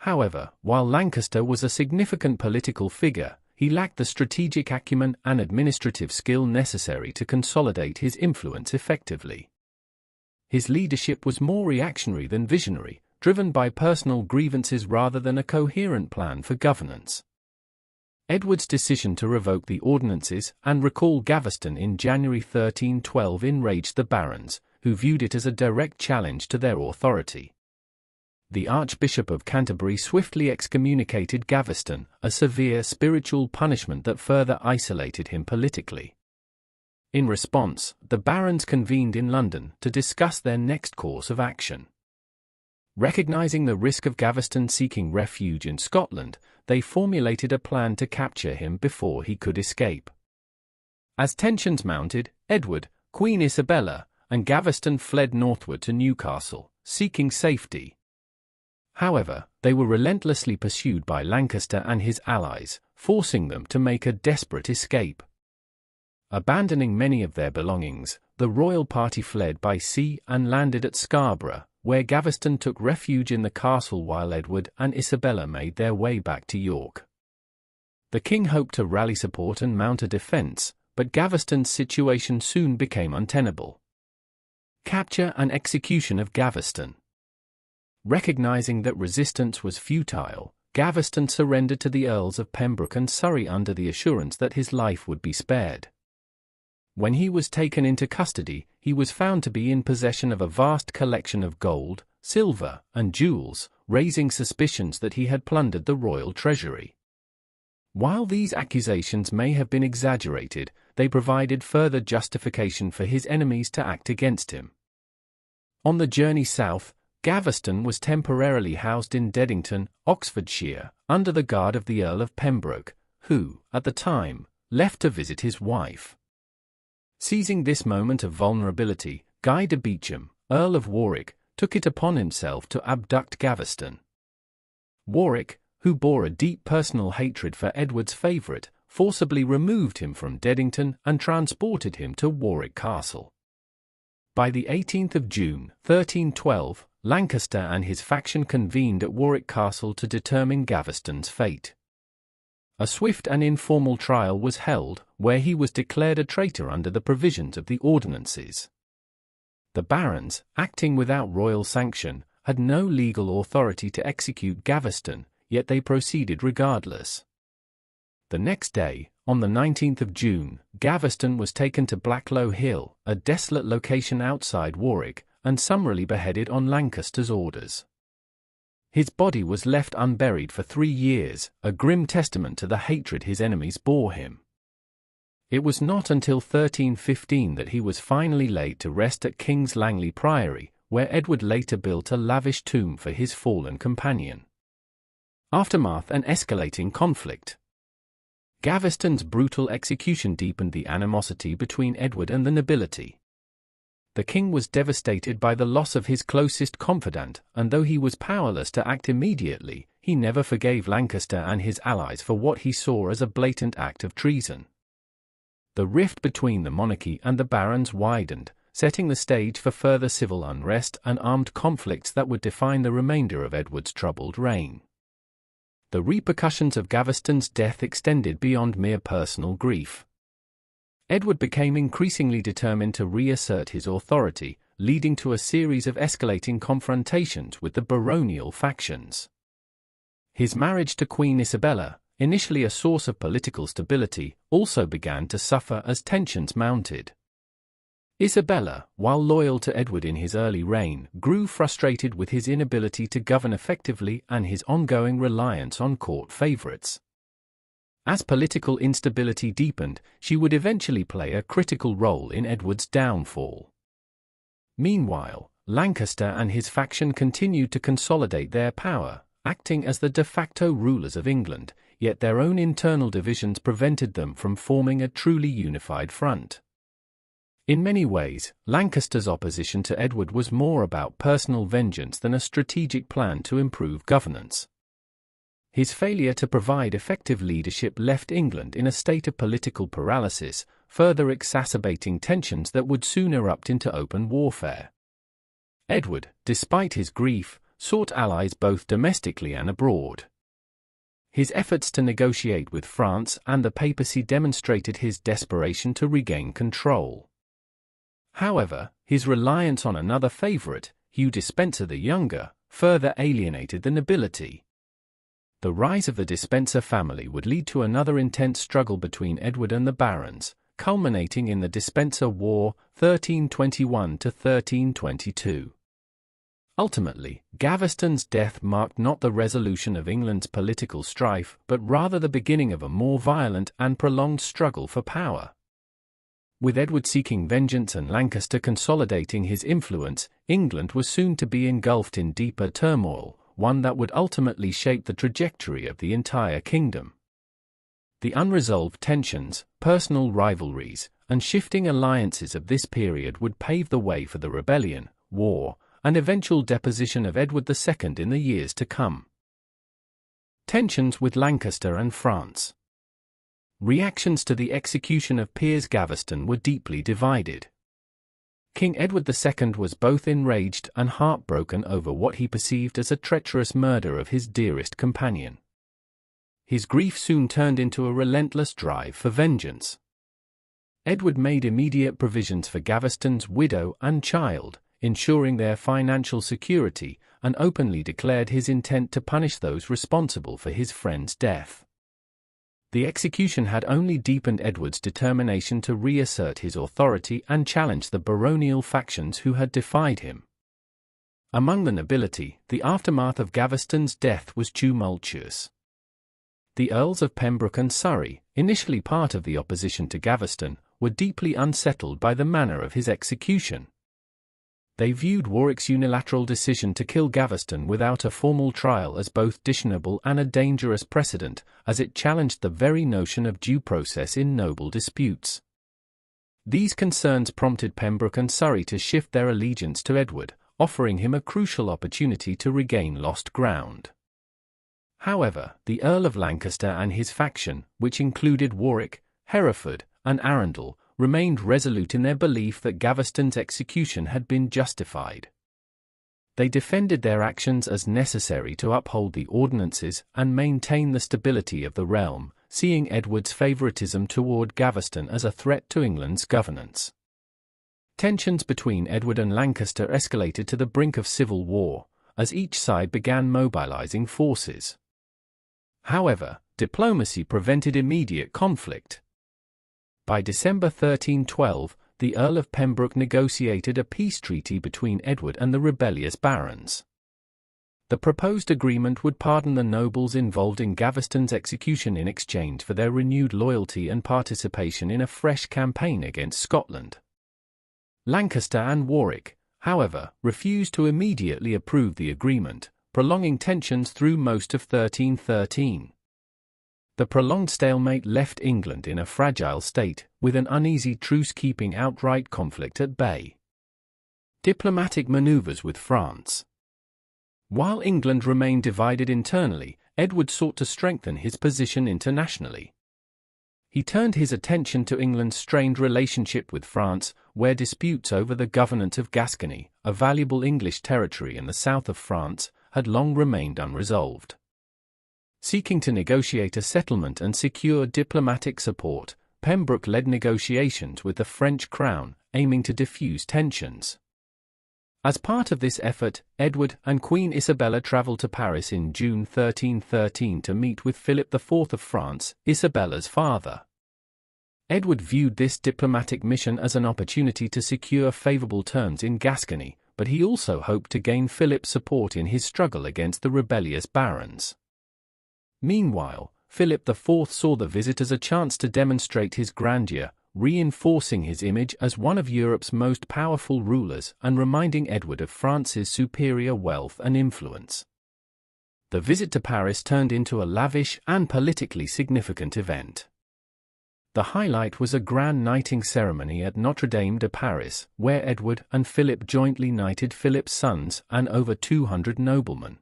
However, while Lancaster was a significant political figure, he lacked the strategic acumen and administrative skill necessary to consolidate his influence effectively. His leadership was more reactionary than visionary, driven by personal grievances rather than a coherent plan for governance. Edward's decision to revoke the ordinances and recall Gaveston in January 1312 enraged the barons, who viewed it as a direct challenge to their authority. The Archbishop of Canterbury swiftly excommunicated Gaveston, a severe spiritual punishment that further isolated him politically. In response, the barons convened in London to discuss their next course of action. Recognizing the risk of Gaveston seeking refuge in Scotland, they formulated a plan to capture him before he could escape. As tensions mounted, Edward, Queen Isabella, and Gaveston fled northward to Newcastle, seeking safety. However, they were relentlessly pursued by Lancaster and his allies, forcing them to make a desperate escape. Abandoning many of their belongings, the royal party fled by sea and landed at Scarborough, where Gaveston took refuge in the castle while Edward and Isabella made their way back to York. The king hoped to rally support and mount a defense, but Gaveston's situation soon became untenable. Capture and execution of Gaveston. Recognizing that resistance was futile, Gaveston surrendered to the Earls of Pembroke and Surrey under the assurance that his life would be spared. When he was taken into custody, he was found to be in possession of a vast collection of gold, silver, and jewels, raising suspicions that he had plundered the royal treasury. While these accusations may have been exaggerated, they provided further justification for his enemies to act against him. On the journey south, Gaveston was temporarily housed in Dedington, Oxfordshire, under the guard of the Earl of Pembroke, who, at the time, left to visit his wife. Seizing this moment of vulnerability, Guy de Beauchamp, Earl of Warwick, took it upon himself to abduct Gaveston. Warwick, who bore a deep personal hatred for Edward's favourite, forcibly removed him from Dedington and transported him to Warwick Castle. By the 18th of June, 1312, Lancaster and his faction convened at Warwick Castle to determine Gaveston's fate. A swift and informal trial was held, where he was declared a traitor under the provisions of the ordinances. The barons, acting without royal sanction, had no legal authority to execute Gaveston, yet they proceeded regardless. The next day, on the 19th of June, Gaveston was taken to Blacklow Hill, a desolate location outside Warwick, and summarily beheaded on Lancaster's orders. His body was left unburied for 3 years, a grim testament to the hatred his enemies bore him. It was not until 1315 that he was finally laid to rest at King's Langley Priory, where Edward later built a lavish tomb for his fallen companion. Aftermath and escalating conflict. Gaveston's brutal execution deepened the animosity between Edward and the nobility. The king was devastated by the loss of his closest confidant, and though he was powerless to act immediately, he never forgave Lancaster and his allies for what he saw as a blatant act of treason. The rift between the monarchy and the barons widened, setting the stage for further civil unrest and armed conflicts that would define the remainder of Edward's troubled reign. The repercussions of Gaveston's death extended beyond mere personal grief. Edward became increasingly determined to reassert his authority, leading to a series of escalating confrontations with the baronial factions. His marriage to Queen Isabella, initially a source of political stability, also began to suffer as tensions mounted. Isabella, while loyal to Edward in his early reign, grew frustrated with his inability to govern effectively and his ongoing reliance on court favourites. As political instability deepened, she would eventually play a critical role in Edward's downfall. Meanwhile, Lancaster and his faction continued to consolidate their power, acting as the de facto rulers of England, yet their own internal divisions prevented them from forming a truly unified front. In many ways, Lancaster's opposition to Edward was more about personal vengeance than a strategic plan to improve governance. His failure to provide effective leadership left England in a state of political paralysis, further exacerbating tensions that would soon erupt into open warfare. Edward, despite his grief, sought allies both domestically and abroad. His efforts to negotiate with France and the papacy demonstrated his desperation to regain control. However, his reliance on another favourite, Hugh Despencer the Younger, further alienated the nobility. The rise of the Despencer family would lead to another intense struggle between Edward and the barons, culminating in the Despencer War, 1321 to 1322. Ultimately, Gaveston's death marked not the resolution of England's political strife, but rather the beginning of a more violent and prolonged struggle for power. With Edward seeking vengeance and Lancaster consolidating his influence, England was soon to be engulfed in deeper turmoil, one that would ultimately shape the trajectory of the entire kingdom. The unresolved tensions, personal rivalries, and shifting alliances of this period would pave the way for the rebellion, war, and eventual deposition of Edward II in the years to come. Tensions with Lancaster and France. Reactions to the execution of Piers Gaveston were deeply divided. King Edward II was both enraged and heartbroken over what he perceived as a treacherous murder of his dearest companion. His grief soon turned into a relentless drive for vengeance. Edward made immediate provisions for Gaveston's widow and child, ensuring their financial security, and openly declared his intent to punish those responsible for his friend's death. The execution had only deepened Edward's determination to reassert his authority and challenge the baronial factions who had defied him. Among the nobility, the aftermath of Gaveston's death was tumultuous. The Earls of Pembroke and Surrey, initially part of the opposition to Gaveston, were deeply unsettled by the manner of his execution. They viewed Warwick's unilateral decision to kill Gaveston without a formal trial as both dishonorable and a dangerous precedent, as it challenged the very notion of due process in noble disputes. These concerns prompted Pembroke and Surrey to shift their allegiance to Edward, offering him a crucial opportunity to regain lost ground. However, the Earl of Lancaster and his faction, which included Warwick, Hereford, and Arundel, remained resolute in their belief that Gaveston's execution had been justified. They defended their actions as necessary to uphold the ordinances and maintain the stability of the realm, seeing Edward's favoritism toward Gaveston as a threat to England's governance. Tensions between Edward and Lancaster escalated to the brink of civil war, as each side began mobilizing forces. However, diplomacy prevented immediate conflict. By December 1312, the Earl of Pembroke negotiated a peace treaty between Edward and the rebellious barons. The proposed agreement would pardon the nobles involved in Gaveston's execution in exchange for their renewed loyalty and participation in a fresh campaign against Scotland. Lancaster and Warwick, however, refused to immediately approve the agreement, prolonging tensions through most of 1313. The prolonged stalemate left England in a fragile state, with an uneasy truce keeping outright conflict at bay. Diplomatic maneuvers with France. While England remained divided internally, Edward sought to strengthen his position internationally. He turned his attention to England's strained relationship with France, where disputes over the governance of Gascony, a valuable English territory in the south of France, had long remained unresolved. Seeking to negotiate a settlement and secure diplomatic support, Pembroke led negotiations with the French crown, aiming to diffuse tensions. As part of this effort, Edward and Queen Isabella traveled to Paris in June 1313 to meet with Philip IV of France, Isabella's father. Edward viewed this diplomatic mission as an opportunity to secure favorable terms in Gascony, but he also hoped to gain Philip's support in his struggle against the rebellious barons. Meanwhile, Philip IV saw the visit as a chance to demonstrate his grandeur, reinforcing his image as one of Europe's most powerful rulers and reminding Edward of France's superior wealth and influence. The visit to Paris turned into a lavish and politically significant event. The highlight was a grand knighting ceremony at Notre Dame de Paris, where Edward and Philip jointly knighted Philip's sons and over 200 noblemen.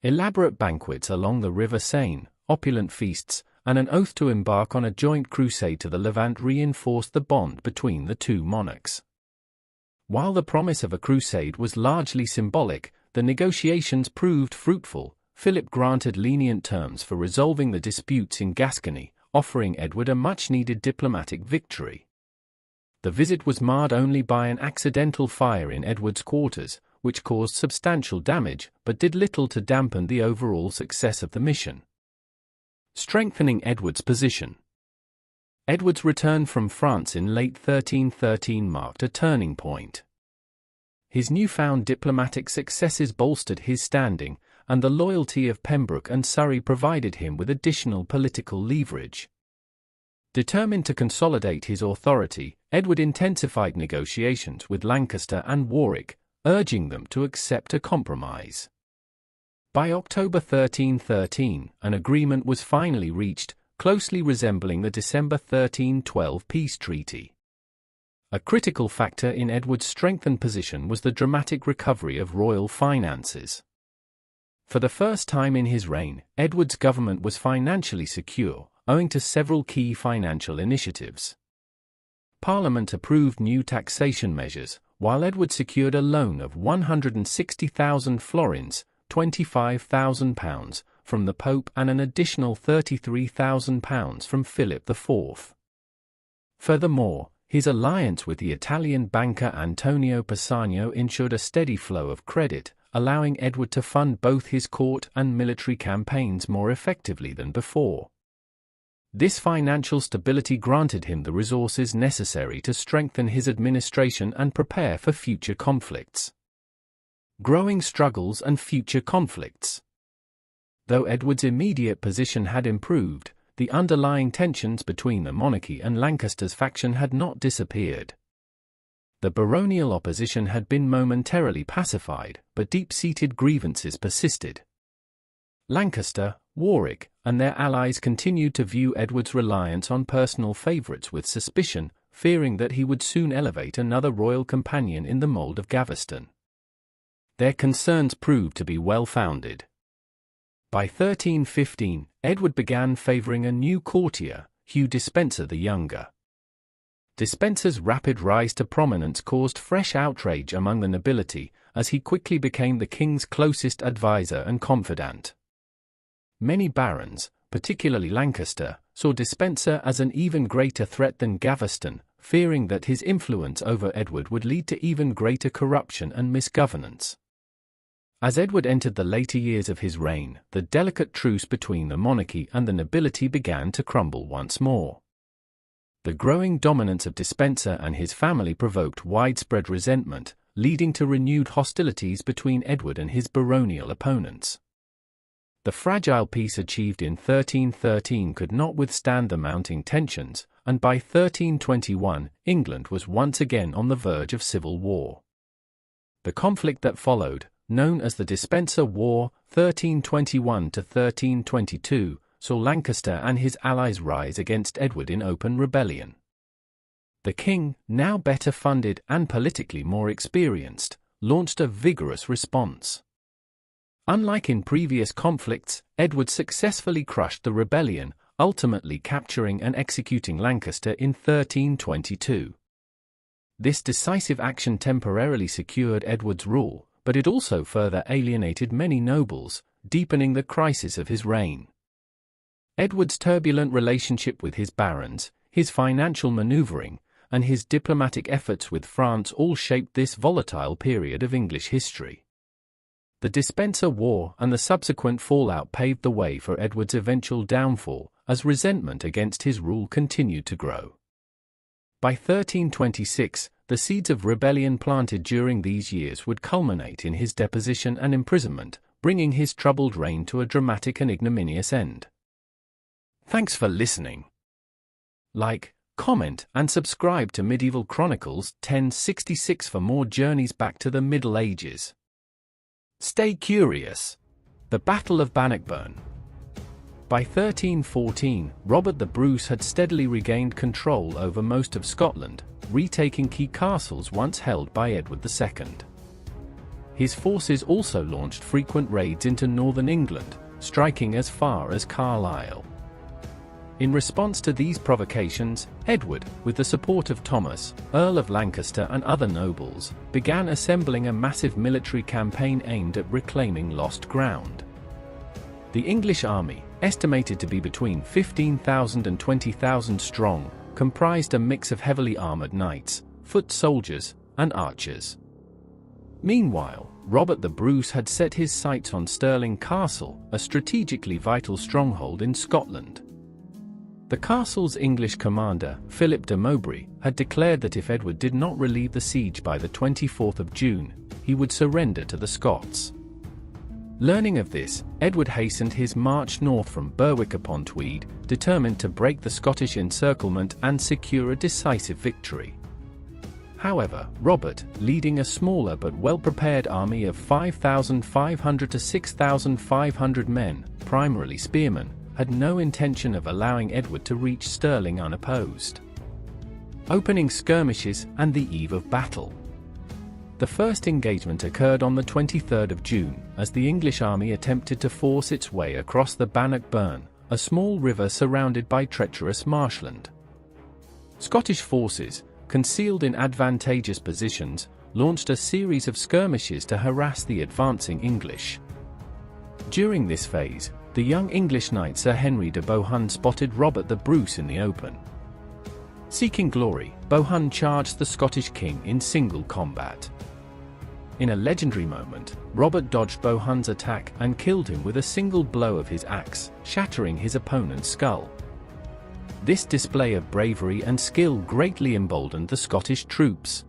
Elaborate banquets along the River Seine, opulent feasts, and an oath to embark on a joint crusade to the Levant reinforced the bond between the two monarchs. While the promise of a crusade was largely symbolic, the negotiations proved fruitful. Philip granted lenient terms for resolving the disputes in Gascony, offering Edward a much-needed diplomatic victory. The visit was marred only by an accidental fire in Edward's quarters, which caused substantial damage but did little to dampen the overall success of the mission. Strengthening Edward's position. Edward's return from France in late 1313 marked a turning point. His newfound diplomatic successes bolstered his standing, and the loyalty of Pembroke and Surrey provided him with additional political leverage. Determined to consolidate his authority, Edward intensified negotiations with Lancaster and Warwick, urging them to accept a compromise. By October 1313, an agreement was finally reached, closely resembling the December 1312 peace treaty. A critical factor in Edward's strengthened position was the dramatic recovery of royal finances. For the first time in his reign, Edward's government was financially secure, owing to several key financial initiatives. Parliament approved new taxation measures, while Edward secured a loan of 160,000 florins, £25,000, from the Pope and an additional £33,000 from Philip IV. Furthermore, his alliance with the Italian banker Antonio Pisano ensured a steady flow of credit, allowing Edward to fund both his court and military campaigns more effectively than before. This financial stability granted him the resources necessary to strengthen his administration and prepare for future conflicts. Growing struggles and future conflicts. Though Edward's immediate position had improved, the underlying tensions between the monarchy and Lancaster's faction had not disappeared. The baronial opposition had been momentarily pacified, but deep-seated grievances persisted. Lancaster, Warwick, and their allies continued to view Edward's reliance on personal favourites with suspicion, fearing that he would soon elevate another royal companion in the mould of Gaveston. Their concerns proved to be well-founded. By 1315, Edward began favouring a new courtier, Hugh Despenser the Younger. Despenser's rapid rise to prominence caused fresh outrage among the nobility, as he quickly became the king's closest advisor and confidant. Many barons, particularly Lancaster, saw Despenser as an even greater threat than Gaveston, fearing that his influence over Edward would lead to even greater corruption and misgovernance. As Edward entered the later years of his reign, the delicate truce between the monarchy and the nobility began to crumble once more. The growing dominance of Despenser and his family provoked widespread resentment, leading to renewed hostilities between Edward and his baronial opponents. The fragile peace achieved in 1313 could not withstand the mounting tensions, and by 1321, England was once again on the verge of civil war. The conflict that followed, known as the Despenser War, 1321 to 1322, saw Lancaster and his allies rise against Edward in open rebellion. The king, now better funded and politically more experienced, launched a vigorous response. Unlike in previous conflicts, Edward successfully crushed the rebellion, ultimately capturing and executing Lancaster in 1322. This decisive action temporarily secured Edward's rule, but it also further alienated many nobles, deepening the crisis of his reign. Edward's turbulent relationship with his barons, his financial maneuvering, and his diplomatic efforts with France all shaped this volatile period of English history. The Despenser War and the subsequent fallout paved the way for Edward's eventual downfall, as resentment against his rule continued to grow. By 1326, the seeds of rebellion planted during these years would culminate in his deposition and imprisonment, bringing his troubled reign to a dramatic and ignominious end. Thanks for listening. Like, comment, and subscribe to Medieval Chronicles 1066 for more journeys back to the Middle Ages. Stay curious. The Battle of Bannockburn. By 1314, Robert the Bruce had steadily regained control over most of Scotland, retaking key castles once held by Edward II. His forces also launched frequent raids into northern England, striking as far as Carlisle. In response to these provocations, Edward, with the support of Thomas, Earl of Lancaster and other nobles, began assembling a massive military campaign aimed at reclaiming lost ground. The English army, estimated to be between 15,000 and 20,000 strong, comprised a mix of heavily armoured knights, foot soldiers, and archers. Meanwhile, Robert the Bruce had set his sights on Stirling Castle, a strategically vital stronghold in Scotland. The castle's English commander, Philip de Mowbray, had declared that if Edward did not relieve the siege by the 24th of June, he would surrender to the Scots. Learning of this, Edward hastened his march north from Berwick-upon-Tweed, determined to break the Scottish encirclement and secure a decisive victory. However, Robert, leading a smaller but well-prepared army of 5,500 to 6,500 men, primarily spearmen, had no intention of allowing Edward to reach Stirling unopposed. Opening skirmishes and the eve of battle. The first engagement occurred on the 23rd of June, as the English army attempted to force its way across the Bannock Burn, a small river surrounded by treacherous marshland. Scottish forces, concealed in advantageous positions, launched a series of skirmishes to harass the advancing English. During this phase, the young English knight Sir Henry de Bohun spotted Robert the Bruce in the open. Seeking glory, Bohun charged the Scottish king in single combat. In a legendary moment, Robert dodged Bohun's attack and killed him with a single blow of his axe, shattering his opponent's skull. This display of bravery and skill greatly emboldened the Scottish troops.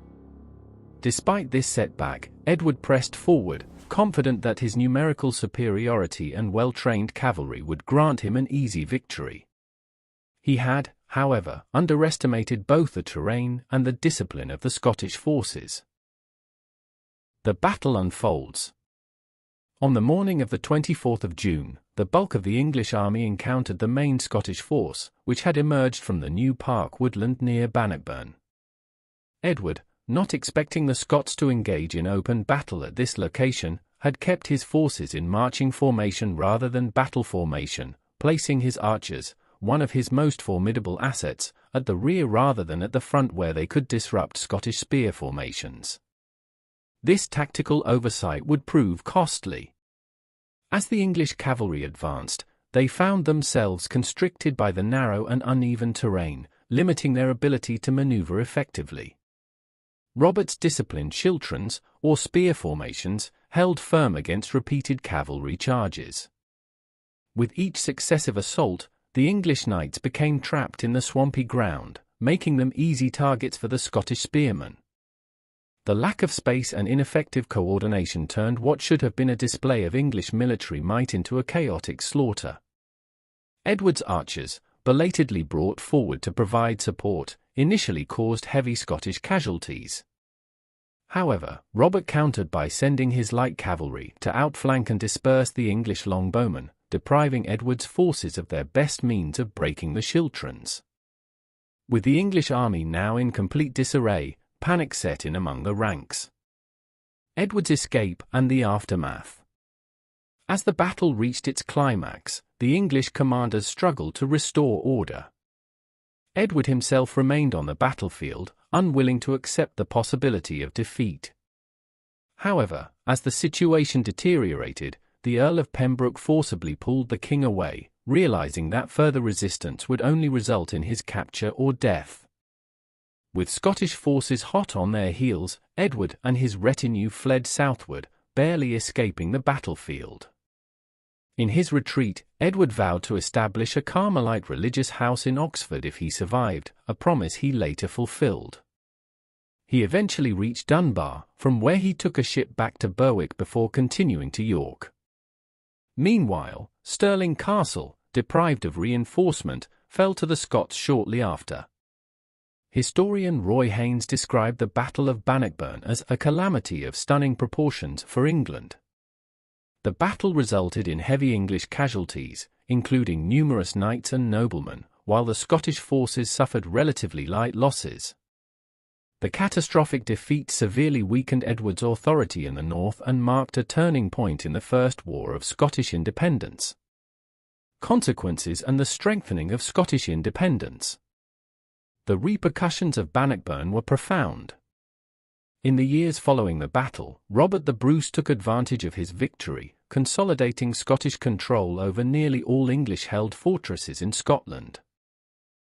Despite this setback, Edward pressed forward, confident that his numerical superiority and well-trained cavalry would grant him an easy victory. He had, however, underestimated both the terrain and the discipline of the Scottish forces. The battle unfolds. On the morning of the 24th of June, the bulk of the English army encountered the main Scottish force, which had emerged from the New Park woodland near Bannockburn. Edward, not expecting the Scots to engage in open battle at this location, had kept his forces in marching formation rather than battle formation, placing his archers, one of his most formidable assets, at the rear rather than at the front where they could disrupt Scottish spear formations. This tactical oversight would prove costly. As the English cavalry advanced, they found themselves constricted by the narrow and uneven terrain, limiting their ability to maneuver effectively. Robert's disciplined schiltrons, or spear formations, held firm against repeated cavalry charges. With each successive assault, the English knights became trapped in the swampy ground, making them easy targets for the Scottish spearmen. The lack of space and ineffective coordination turned what should have been a display of English military might into a chaotic slaughter. Edward's archers, belatedly brought forward to provide support, initially caused heavy Scottish casualties. However, Robert countered by sending his light cavalry to outflank and disperse the English longbowmen, depriving Edward's forces of their best means of breaking the schiltrons. With the English army now in complete disarray, panic set in among the ranks. Edward's escape and the aftermath. As the battle reached its climax, the English commanders struggled to restore order. Edward himself remained on the battlefield, unwilling to accept the possibility of defeat. However, as the situation deteriorated, the Earl of Pembroke forcibly pulled the king away, realizing that further resistance would only result in his capture or death. With Scottish forces hot on their heels, Edward and his retinue fled southward, barely escaping the battlefield. In his retreat, Edward vowed to establish a Carmelite religious house in Oxford if he survived, a promise he later fulfilled. He eventually reached Dunbar, from where he took a ship back to Berwick before continuing to York. Meanwhile, Stirling Castle, deprived of reinforcement, fell to the Scots shortly after. Historian Roy Haynes described the Battle of Bannockburn as a calamity of stunning proportions for England. The battle resulted in heavy English casualties, including numerous knights and noblemen, while the Scottish forces suffered relatively light losses. The catastrophic defeat severely weakened Edward's authority in the north and marked a turning point in the First War of Scottish Independence. Consequences and the strengthening of Scottish independence. The repercussions of Bannockburn were profound. In the years following the battle, Robert the Bruce took advantage of his victory, consolidating Scottish control over nearly all English-held fortresses in Scotland.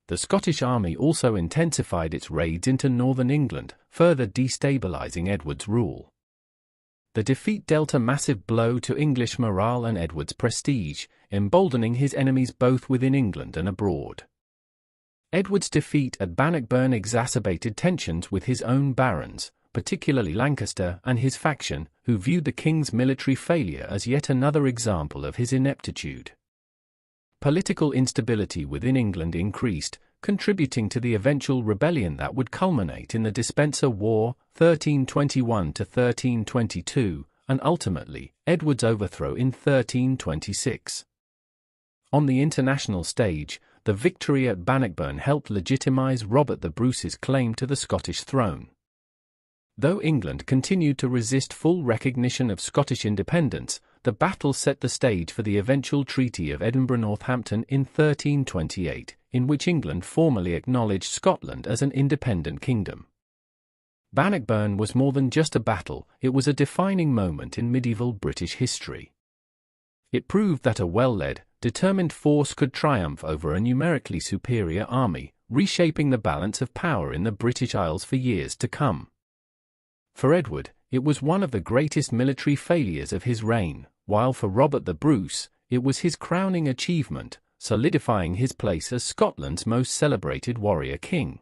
The Scottish army also intensified its raids into northern England, further destabilizing Edward's rule. the defeat dealt a massive blow to English morale and Edward's prestige, emboldening his enemies both within England and abroad. Edward's defeat at Bannockburn exacerbated tensions with his own barons, particularly Lancaster and his faction, who viewed the king's military failure as yet another example of his ineptitude. Political instability within England increased, contributing to the eventual rebellion that would culminate in the Despencer War, 1321 to 1322, and ultimately, Edward's overthrow in 1326. On the international stage, the victory at Bannockburn helped legitimize Robert the Bruce's claim to the Scottish throne. Though England continued to resist full recognition of Scottish independence, the battle set the stage for the eventual Treaty of Edinburgh-Northampton in 1328, in which England formally acknowledged Scotland as an independent kingdom. Bannockburn was more than just a battle, it was a defining moment in medieval British history. It proved that a well-led, determined force could triumph over a numerically superior army, reshaping the balance of power in the British Isles for years to come. For Edward, it was one of the greatest military failures of his reign, while for Robert the Bruce, it was his crowning achievement, solidifying his place as Scotland's most celebrated warrior king.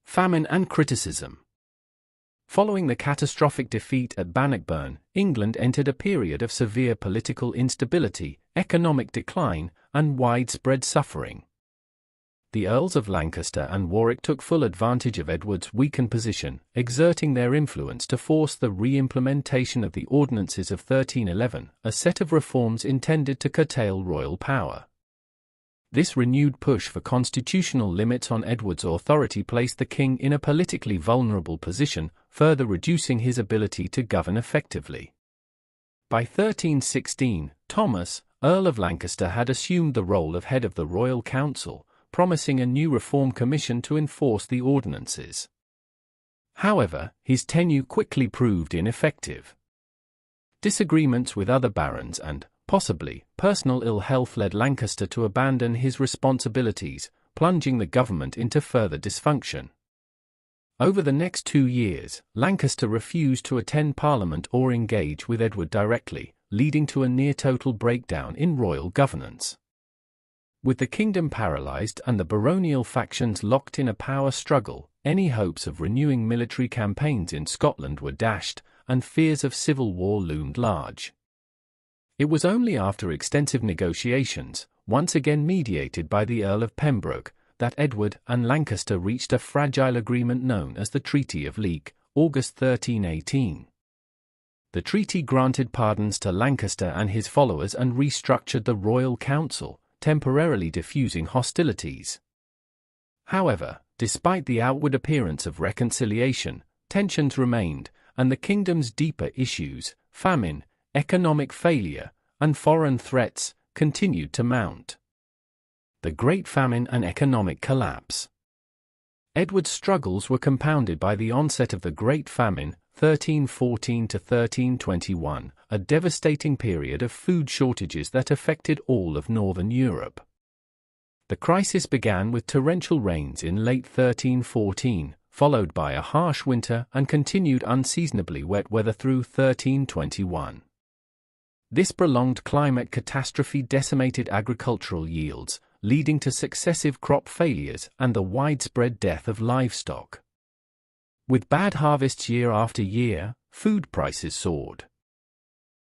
Famine and criticism. Following the catastrophic defeat at Bannockburn, England entered a period of severe political instability, economic decline, and widespread suffering. The Earls of Lancaster and Warwick took full advantage of Edward's weakened position, exerting their influence to force the re-implementation of the Ordinances of 1311, a set of reforms intended to curtail royal power. This renewed push for constitutional limits on Edward's authority placed the king in a politically vulnerable position, further reducing his ability to govern effectively. By 1316, Thomas, Earl of Lancaster, had assumed the role of head of the Royal Council, promising a new reform commission to enforce the ordinances. However, his tenure quickly proved ineffective. Disagreements with other barons and, possibly, personal ill health led Lancaster to abandon his responsibilities, plunging the government into further dysfunction. Over the next 2 years, Lancaster refused to attend Parliament or engage with Edward directly, leading to a near-total breakdown in royal governance. With the kingdom paralyzed and the baronial factions locked in a power struggle, any hopes of renewing military campaigns in Scotland were dashed, and fears of civil war loomed large. It was only after extensive negotiations, once again mediated by the Earl of Pembroke, that Edward and Lancaster reached a fragile agreement known as the Treaty of Leek, August 1318. The treaty granted pardons to Lancaster and his followers and restructured the Royal Council, temporarily diffusing hostilities. However, despite the outward appearance of reconciliation, tensions remained, and the kingdom's deeper issues, famine, economic failure, and foreign threats, continued to mount. The Great Famine and economic collapse. Edward's struggles were compounded by the onset of the Great Famine, 1314 to 1321, a devastating period of food shortages that affected all of northern Europe. The crisis began with torrential rains in late 1314, followed by a harsh winter and continued unseasonably wet weather through 1321. This prolonged climate catastrophe decimated agricultural yields, leading to successive crop failures and the widespread death of livestock. With bad harvests year after year, food prices soared.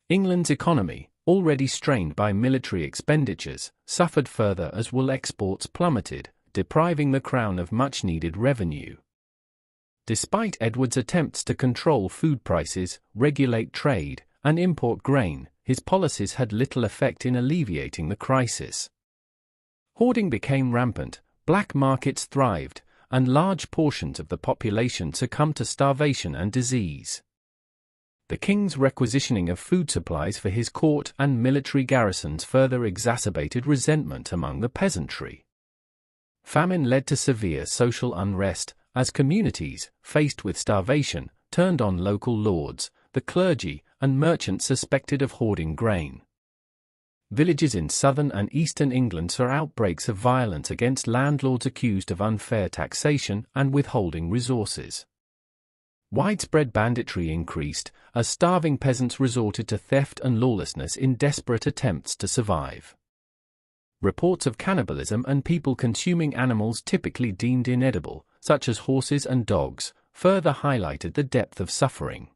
England's economy, already strained by military expenditures, suffered further as wool exports plummeted, depriving the crown of much-needed revenue. Despite Edward's attempts to control food prices, regulate trade, and import grain, his policies had little effect in alleviating the crisis. Hoarding became rampant, black markets thrived, and large portions of the population succumbed to starvation and disease. The king's requisitioning of food supplies for his court and military garrisons further exacerbated resentment among the peasantry. Famine led to severe social unrest, as communities, faced with starvation, turned on local lords, the clergy, and merchants suspected of hoarding grain. Villages in southern and eastern England saw outbreaks of violence against landlords accused of unfair taxation and withholding resources. Widespread banditry increased, as starving peasants resorted to theft and lawlessness in desperate attempts to survive. Reports of cannibalism and people consuming animals typically deemed inedible, such as horses and dogs, further highlighted the depth of suffering.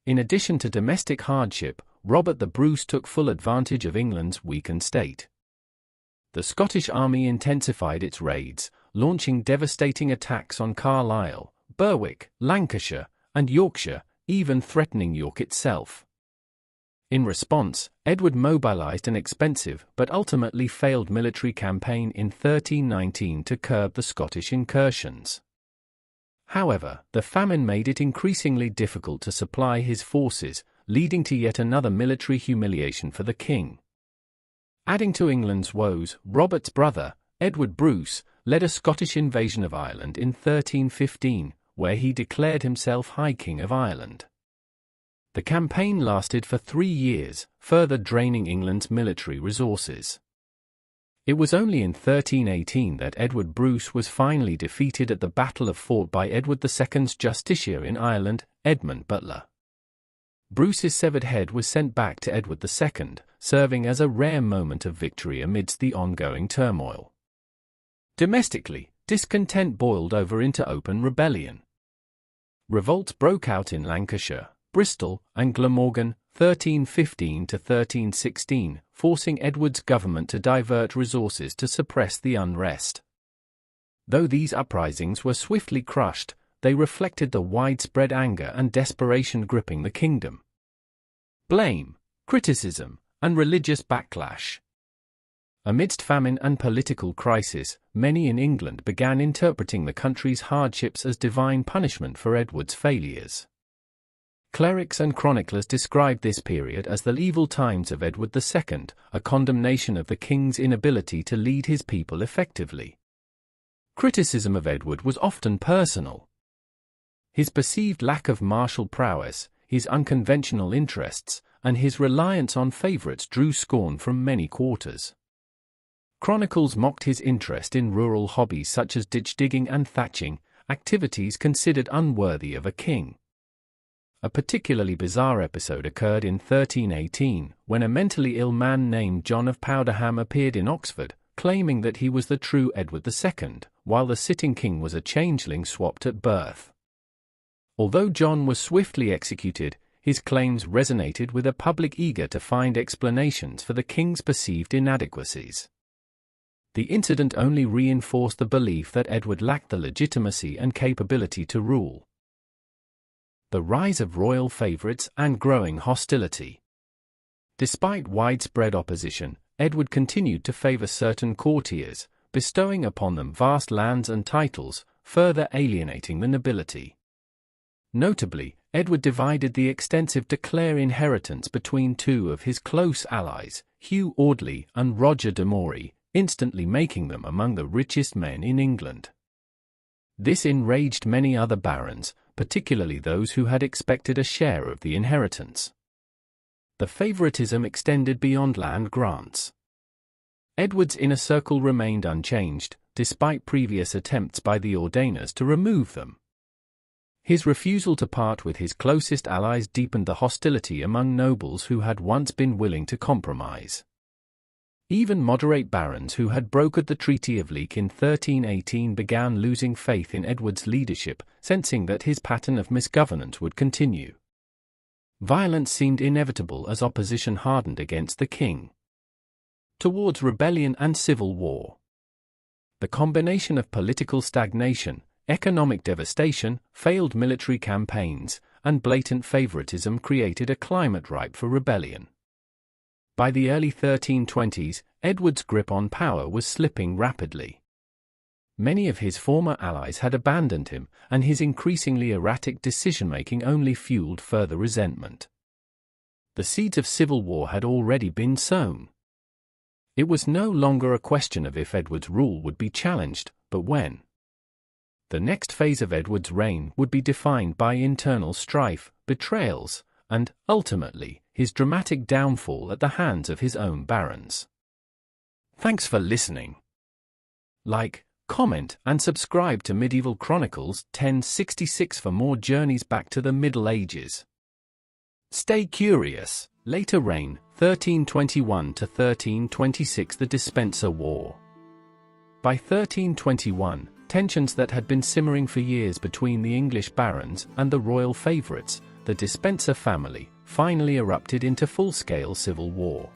In addition to domestic hardship, Robert the Bruce took full advantage of England's weakened state. The Scottish army intensified its raids, launching devastating attacks on Carlisle, Berwick, Lancashire, and Yorkshire, even threatening York itself. In response, Edward mobilized an expensive but ultimately failed military campaign in 1319 to curb the Scottish incursions. However, the famine made it increasingly difficult to supply his forces, leading to yet another military humiliation for the king. Adding to England's woes, Robert's brother, Edward Bruce, led a Scottish invasion of Ireland in 1315, where he declared himself High King of Ireland. The campaign lasted for 3 years, further draining England's military resources. It was only in 1318 that Edward Bruce was finally defeated at the Battle of fought by Edward II's justiciar in Ireland, Edmund Butler. Bruce's severed head was sent back to Edward II, serving as a rare moment of victory amidst the ongoing turmoil. Domestically, discontent boiled over into open rebellion. Revolts broke out in Lancashire, Bristol, and Glamorgan, 1315 to 1316, forcing Edward's government to divert resources to suppress the unrest. Though these uprisings were swiftly crushed, they reflected the widespread anger and desperation gripping the kingdom. Blame, criticism, and religious backlash. Amidst famine and political crisis, many in England began interpreting the country's hardships as divine punishment for Edward's failures. Clerics and chroniclers described this period as the evil times of Edward II, a condemnation of the king's inability to lead his people effectively. Criticism of Edward was often personal. His perceived lack of martial prowess, his unconventional interests, and his reliance on favourites drew scorn from many quarters. Chronicles mocked his interest in rural hobbies such as ditch digging and thatching, activities considered unworthy of a king. A particularly bizarre episode occurred in 1318, when a mentally ill man named John of Powderham appeared in Oxford, claiming that he was the true Edward II, while the sitting king was a changeling swapped at birth. Although John was swiftly executed, his claims resonated with a public eager to find explanations for the king's perceived inadequacies. The incident only reinforced the belief that Edward lacked the legitimacy and capability to rule. The rise of royal favourites and growing hostility. Despite widespread opposition, Edward continued to favour certain courtiers, bestowing upon them vast lands and titles, further alienating the nobility. Notably, Edward divided the extensive de Clare inheritance between two of his close allies, Hugh Audley and Roger de Moray, instantly making them among the richest men in England. This enraged many other barons, particularly those who had expected a share of the inheritance. The favoritism extended beyond land grants. Edward's inner circle remained unchanged, despite previous attempts by the Ordainers to remove them. His refusal to part with his closest allies deepened the hostility among nobles who had once been willing to compromise. Even moderate barons who had brokered the Treaty of Leek in 1318 began losing faith in Edward's leadership, sensing that his pattern of misgovernance would continue. Violence seemed inevitable as opposition hardened against the king. Towards rebellion and civil war. The combination of political stagnation, economic devastation, failed military campaigns, and blatant favoritism created a climate ripe for rebellion. By the early 1320s, Edward's grip on power was slipping rapidly. Many of his former allies had abandoned him, and his increasingly erratic decision-making only fueled further resentment. The seeds of civil war had already been sown. It was no longer a question of if Edward's rule would be challenged, but when. The next phase of Edward's reign would be defined by internal strife, betrayals, and, ultimately, his dramatic downfall at the hands of his own barons. Thanks for listening. Like, comment and subscribe to Medieval Chronicles 1066 for more journeys back to the Middle Ages. Stay curious. Later reign, 1321 to 1326, the Despencer War. By 1321, tensions that had been simmering for years between the English barons and the royal favourites, the Despencer family, finally erupted into full-scale civil war.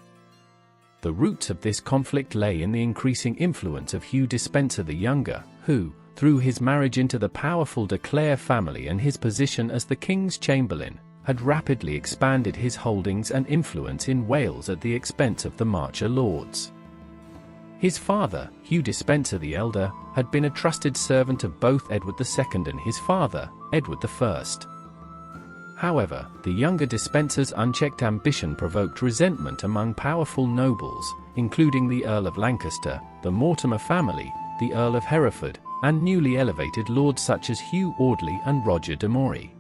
The roots of this conflict lay in the increasing influence of Hugh Despencer the Younger, who, through his marriage into the powerful de Clare family and his position as the King's Chamberlain, had rapidly expanded his holdings and influence in Wales at the expense of the Marcher lords. His father, Hugh Despencer the Elder, had been a trusted servant of both Edward II and his father, Edward I. However, the younger Despencer's unchecked ambition provoked resentment among powerful nobles, including the Earl of Lancaster, the Mortimer family, the Earl of Hereford, and newly elevated lords such as Hugh Audley and Roger de Moray.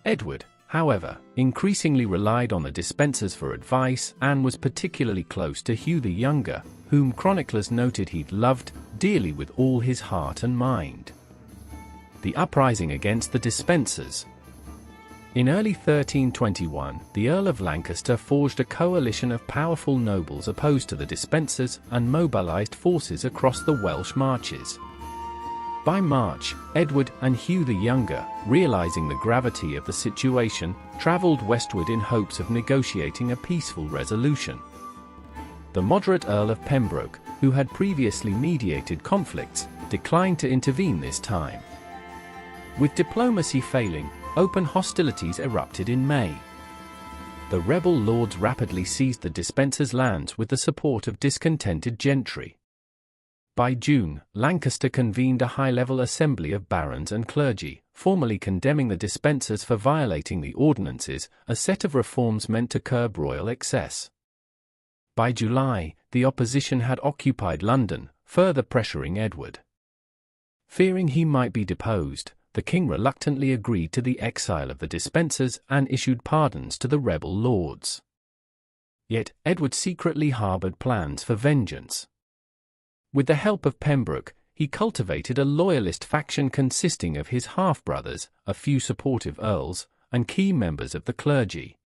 Edward, however, increasingly relied on the Despensers for advice and was particularly close to Hugh the Younger, whom chroniclers noted he'd loved dearly with all his heart and mind. The uprising against the Despensers. In early 1321, the Earl of Lancaster forged a coalition of powerful nobles opposed to the Despensers and mobilized forces across the Welsh marches. By March, Edward and Hugh the Younger, realizing the gravity of the situation, traveled westward in hopes of negotiating a peaceful resolution. The moderate Earl of Pembroke, who had previously mediated conflicts, declined to intervene this time. With diplomacy failing, open hostilities erupted in May. The rebel lords rapidly seized the Despensers' lands with the support of discontented gentry. By June, Lancaster convened a high-level assembly of barons and clergy, formally condemning the Despensers for violating the ordinances, a set of reforms meant to curb royal excess. By July, the opposition had occupied London, further pressuring Edward. Fearing he might be deposed, the king reluctantly agreed to the exile of the Despensers and issued pardons to the rebel lords. Yet, Edward secretly harboured plans for vengeance. With the help of Pembroke, he cultivated a loyalist faction consisting of his half-brothers, a few supportive earls, and key members of the clergy.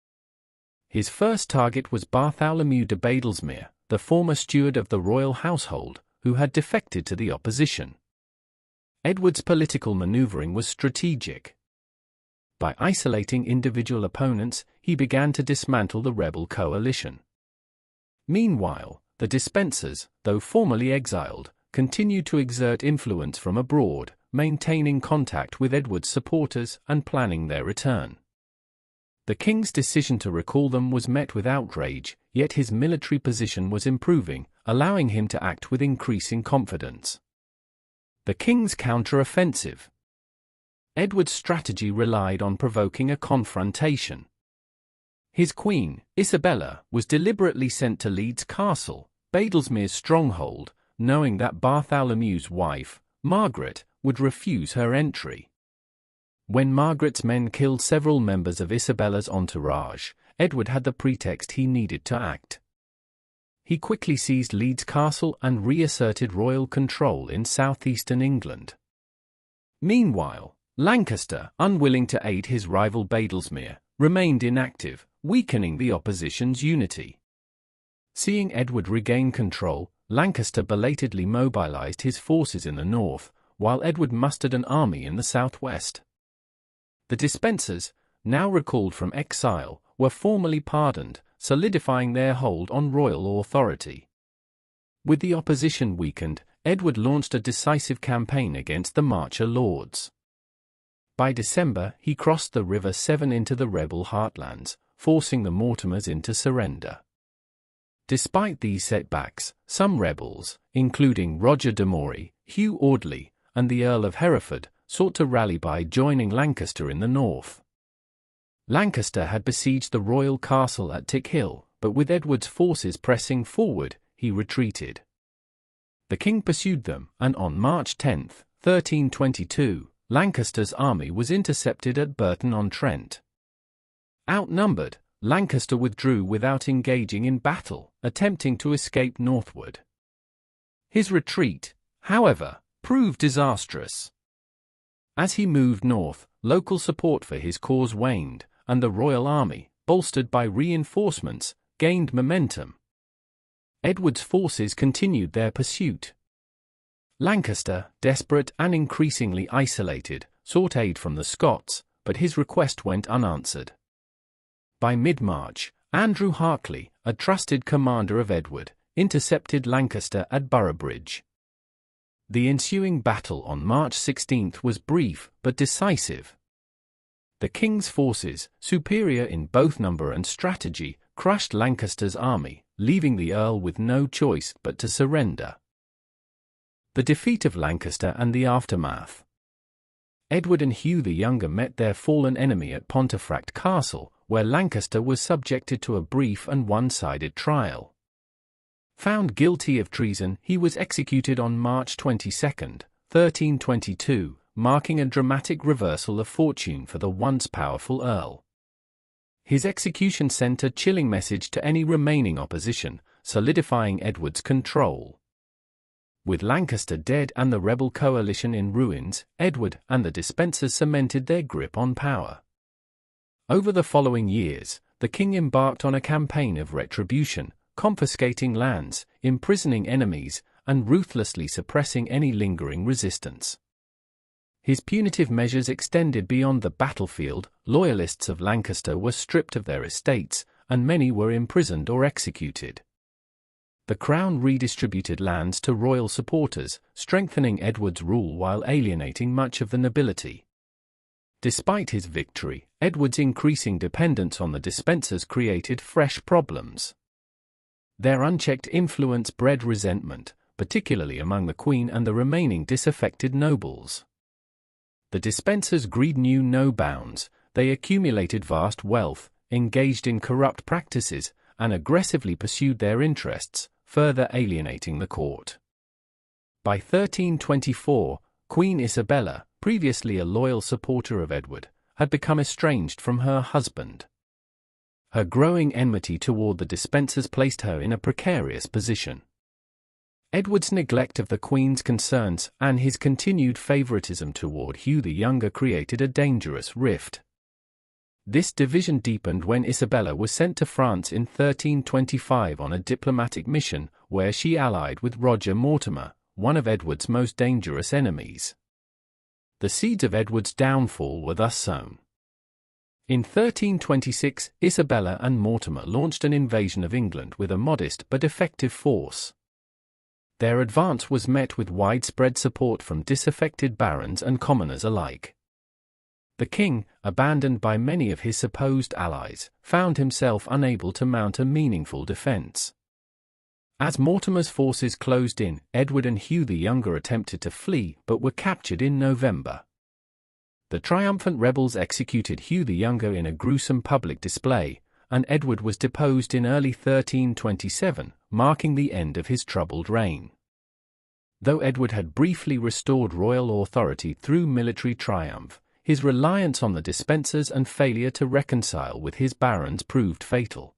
His first target was Bartholomew de Badlesmere, the former steward of the royal household, who had defected to the opposition. Edward's political maneuvering was strategic. By isolating individual opponents, he began to dismantle the rebel coalition. Meanwhile, the Despensers, though formally exiled, continued to exert influence from abroad, maintaining contact with Edward's supporters and planning their return. The king's decision to recall them was met with outrage, yet his military position was improving, allowing him to act with increasing confidence. The king's counter-offensive. Edward's strategy relied on provoking a confrontation. His queen, Isabella, was deliberately sent to Leeds Castle, Badlesmere's stronghold, knowing that Bartholomew's wife, Margaret, would refuse her entry. When Margaret's men killed several members of Isabella's entourage, Edward had the pretext he needed to act. He quickly seized Leeds Castle and reasserted royal control in southeastern England. Meanwhile, Lancaster, unwilling to aid his rival Badlesmere, remained inactive, weakening the opposition's unity. Seeing Edward regain control, Lancaster belatedly mobilized his forces in the north, while Edward mustered an army in the southwest. The Despensers, now recalled from exile, were formally pardoned, solidifying their hold on royal authority. With the opposition weakened, Edward launched a decisive campaign against the Marcher lords. By December, he crossed the River Severn into the rebel heartlands, forcing the Mortimers into surrender. Despite these setbacks, some rebels, including Roger de Moray, Hugh Audley, and the Earl of Hereford, sought to rally by joining Lancaster in the north. Lancaster had besieged the royal castle at Tickhill, but with Edward's forces pressing forward, he retreated. The king pursued them, and on March 10, 1322, Lancaster's army was intercepted at Burton-on-Trent. Outnumbered, Lancaster withdrew without engaging in battle, attempting to escape northward. His retreat, however, proved disastrous. As he moved north, local support for his cause waned, and the royal army, bolstered by reinforcements, gained momentum. Edward's forces continued their pursuit. Lancaster, desperate and increasingly isolated, sought aid from the Scots, but his request went unanswered. By mid-March, Andrew Harclay, a trusted commander of Edward, intercepted Lancaster at Boroughbridge. The ensuing battle on March 16 was brief but decisive. The king's forces, superior in both number and strategy, crushed Lancaster's army, leaving the Earl with no choice but to surrender. The defeat of Lancaster and the aftermath. Edward and Hugh the Younger met their fallen enemy at Pontefract Castle, where Lancaster was subjected to a brief and one-sided trial. Found guilty of treason, he was executed on March 22, 1322, marking a dramatic reversal of fortune for the once powerful Earl. His execution sent a chilling message to any remaining opposition, solidifying Edward's control. With Lancaster dead and the rebel coalition in ruins, Edward and the Despensers cemented their grip on power. Over the following years, the king embarked on a campaign of retribution, confiscating lands, imprisoning enemies, and ruthlessly suppressing any lingering resistance. His punitive measures extended beyond the battlefield. Loyalists of Lancaster were stripped of their estates, and many were imprisoned or executed. The crown redistributed lands to royal supporters, strengthening Edward's rule while alienating much of the nobility. Despite his victory, Edward's increasing dependence on the Despensers created fresh problems. Their unchecked influence bred resentment, particularly among the Queen and the remaining disaffected nobles. The Despensers' greed knew no bounds. They accumulated vast wealth, engaged in corrupt practices, and aggressively pursued their interests, further alienating the court. By 1324, Queen Isabella, previously a loyal supporter of Edward, had become estranged from her husband. Her growing enmity toward the Despensers placed her in a precarious position. Edward's neglect of the Queen's concerns and his continued favoritism toward Hugh the Younger created a dangerous rift. This division deepened when Isabella was sent to France in 1325 on a diplomatic mission, where she allied with Roger Mortimer, one of Edward's most dangerous enemies. The seeds of Edward's downfall were thus sown. In 1326, Isabella and Mortimer launched an invasion of England with a modest but effective force. Their advance was met with widespread support from disaffected barons and commoners alike. The king, abandoned by many of his supposed allies, found himself unable to mount a meaningful defense. As Mortimer's forces closed in, Edward and Hugh the Younger attempted to flee but were captured in November. The triumphant rebels executed Hugh the Younger in a gruesome public display, and Edward was deposed in early 1327, marking the end of his troubled reign. Though Edward had briefly restored royal authority through military triumph, his reliance on the Despensers and failure to reconcile with his barons proved fatal.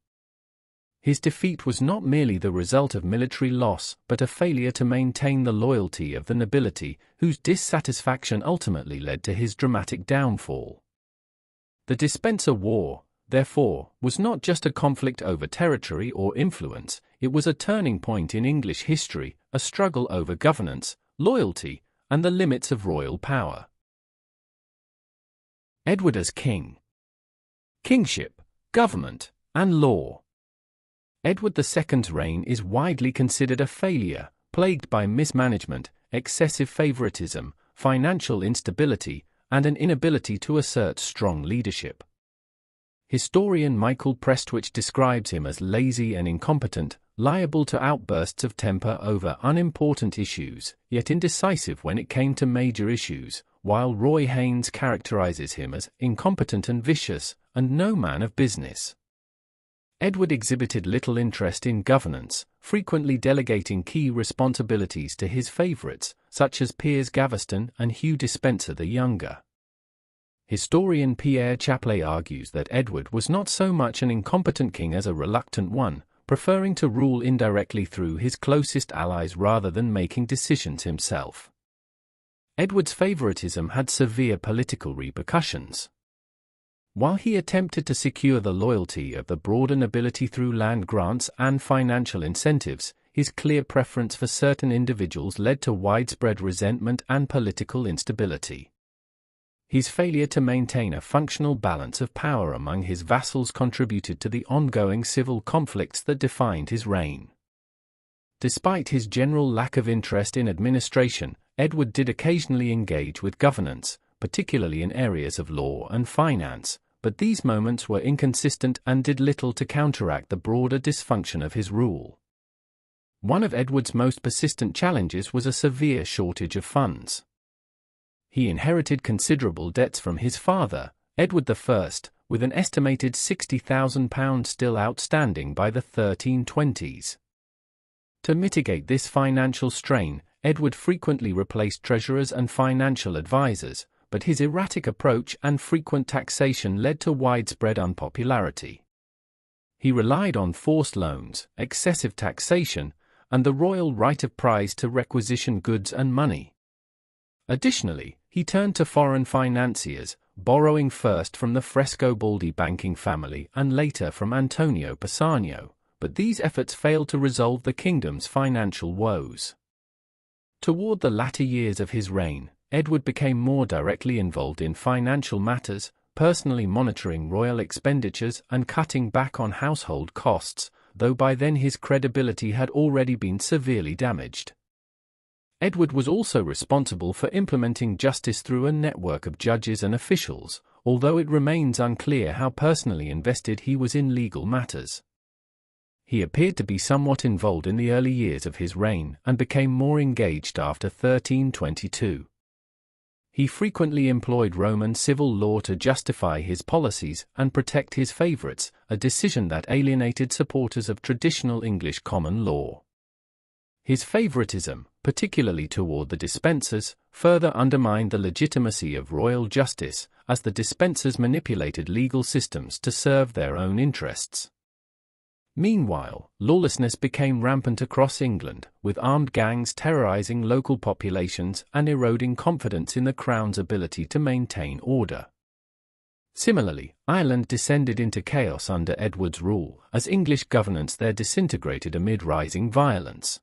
His defeat was not merely the result of military loss but a failure to maintain the loyalty of the nobility, whose dissatisfaction ultimately led to his dramatic downfall. The Despenser War, therefore, was not just a conflict over territory or influence, it was a turning point in English history, a struggle over governance, loyalty, and the limits of royal power. Edward as king. Kingship, government, and law. Edward II's reign is widely considered a failure, plagued by mismanagement, excessive favoritism, financial instability, and an inability to assert strong leadership. Historian Michael Prestwich describes him as lazy and incompetent, liable to outbursts of temper over unimportant issues, yet indecisive when it came to major issues, while Roy Haynes characterizes him as incompetent and vicious, and no man of business. Edward exhibited little interest in governance, frequently delegating key responsibilities to his favorites, such as Piers Gaveston and Hugh Despenser the Younger. Historian Pierre Chaplet argues that Edward was not so much an incompetent king as a reluctant one, preferring to rule indirectly through his closest allies rather than making decisions himself. Edward's favoritism had severe political repercussions. While he attempted to secure the loyalty of the broader nobility through land grants and financial incentives, his clear preference for certain individuals led to widespread resentment and political instability. His failure to maintain a functional balance of power among his vassals contributed to the ongoing civil conflicts that defined his reign. Despite his general lack of interest in administration, Edward did occasionally engage with governance, particularly in areas of law and finance, but these moments were inconsistent and did little to counteract the broader dysfunction of his rule. One of Edward's most persistent challenges was a severe shortage of funds. He inherited considerable debts from his father, Edward I, with an estimated £60,000 still outstanding by the 1320s. To mitigate this financial strain, Edward frequently replaced treasurers and financial advisors, but his erratic approach and frequent taxation led to widespread unpopularity. He relied on forced loans, excessive taxation, and the royal right of prize to requisition goods and money. Additionally, he turned to foreign financiers, borrowing first from the Frescobaldi banking family and later from Antonio Pisano, but these efforts failed to resolve the kingdom's financial woes. Toward the latter years of his reign, Edward became more directly involved in financial matters, personally monitoring royal expenditures and cutting back on household costs, though by then his credibility had already been severely damaged. Edward was also responsible for implementing justice through a network of judges and officials, although it remains unclear how personally invested he was in legal matters. He appeared to be somewhat involved in the early years of his reign and became more engaged after 1322. He frequently employed Roman civil law to justify his policies and protect his favorites, a decision that alienated supporters of traditional English common law. His favoritism, particularly toward the dispensers, further undermined the legitimacy of royal justice, as the dispensers manipulated legal systems to serve their own interests. Meanwhile, lawlessness became rampant across England, with armed gangs terrorizing local populations and eroding confidence in the Crown's ability to maintain order. Similarly, Ireland descended into chaos under Edward's rule, as English governance there disintegrated amid rising violence.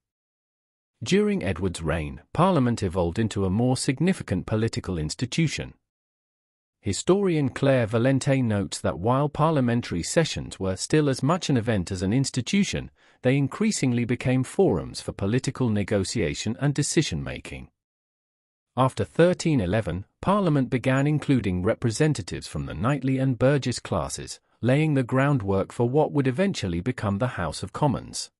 During Edward's reign, Parliament evolved into a more significant political institution. Historian Claire Valente notes that while parliamentary sessions were still as much an event as an institution, they increasingly became forums for political negotiation and decision-making. After 1311, Parliament began including representatives from the knightly and burgess classes, laying the groundwork for what would eventually become the House of Commons.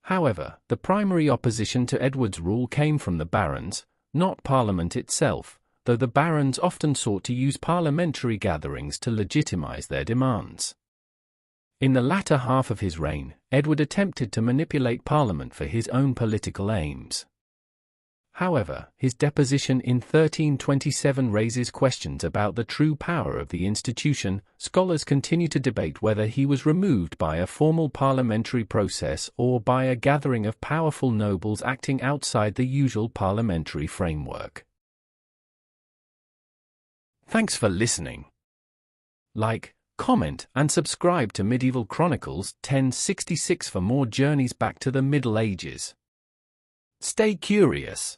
However, the primary opposition to Edward's rule came from the barons, not Parliament itself, though the barons often sought to use parliamentary gatherings to legitimize their demands. In the latter half of his reign, Edward attempted to manipulate Parliament for his own political aims. However, his deposition in 1327 raises questions about the true power of the institution. Scholars continue to debate whether he was removed by a formal parliamentary process or by a gathering of powerful nobles acting outside the usual parliamentary framework. Thanks for listening. Like, comment, and subscribe to Medieval Chronicles 1066 for more journeys back to the Middle Ages. Stay curious.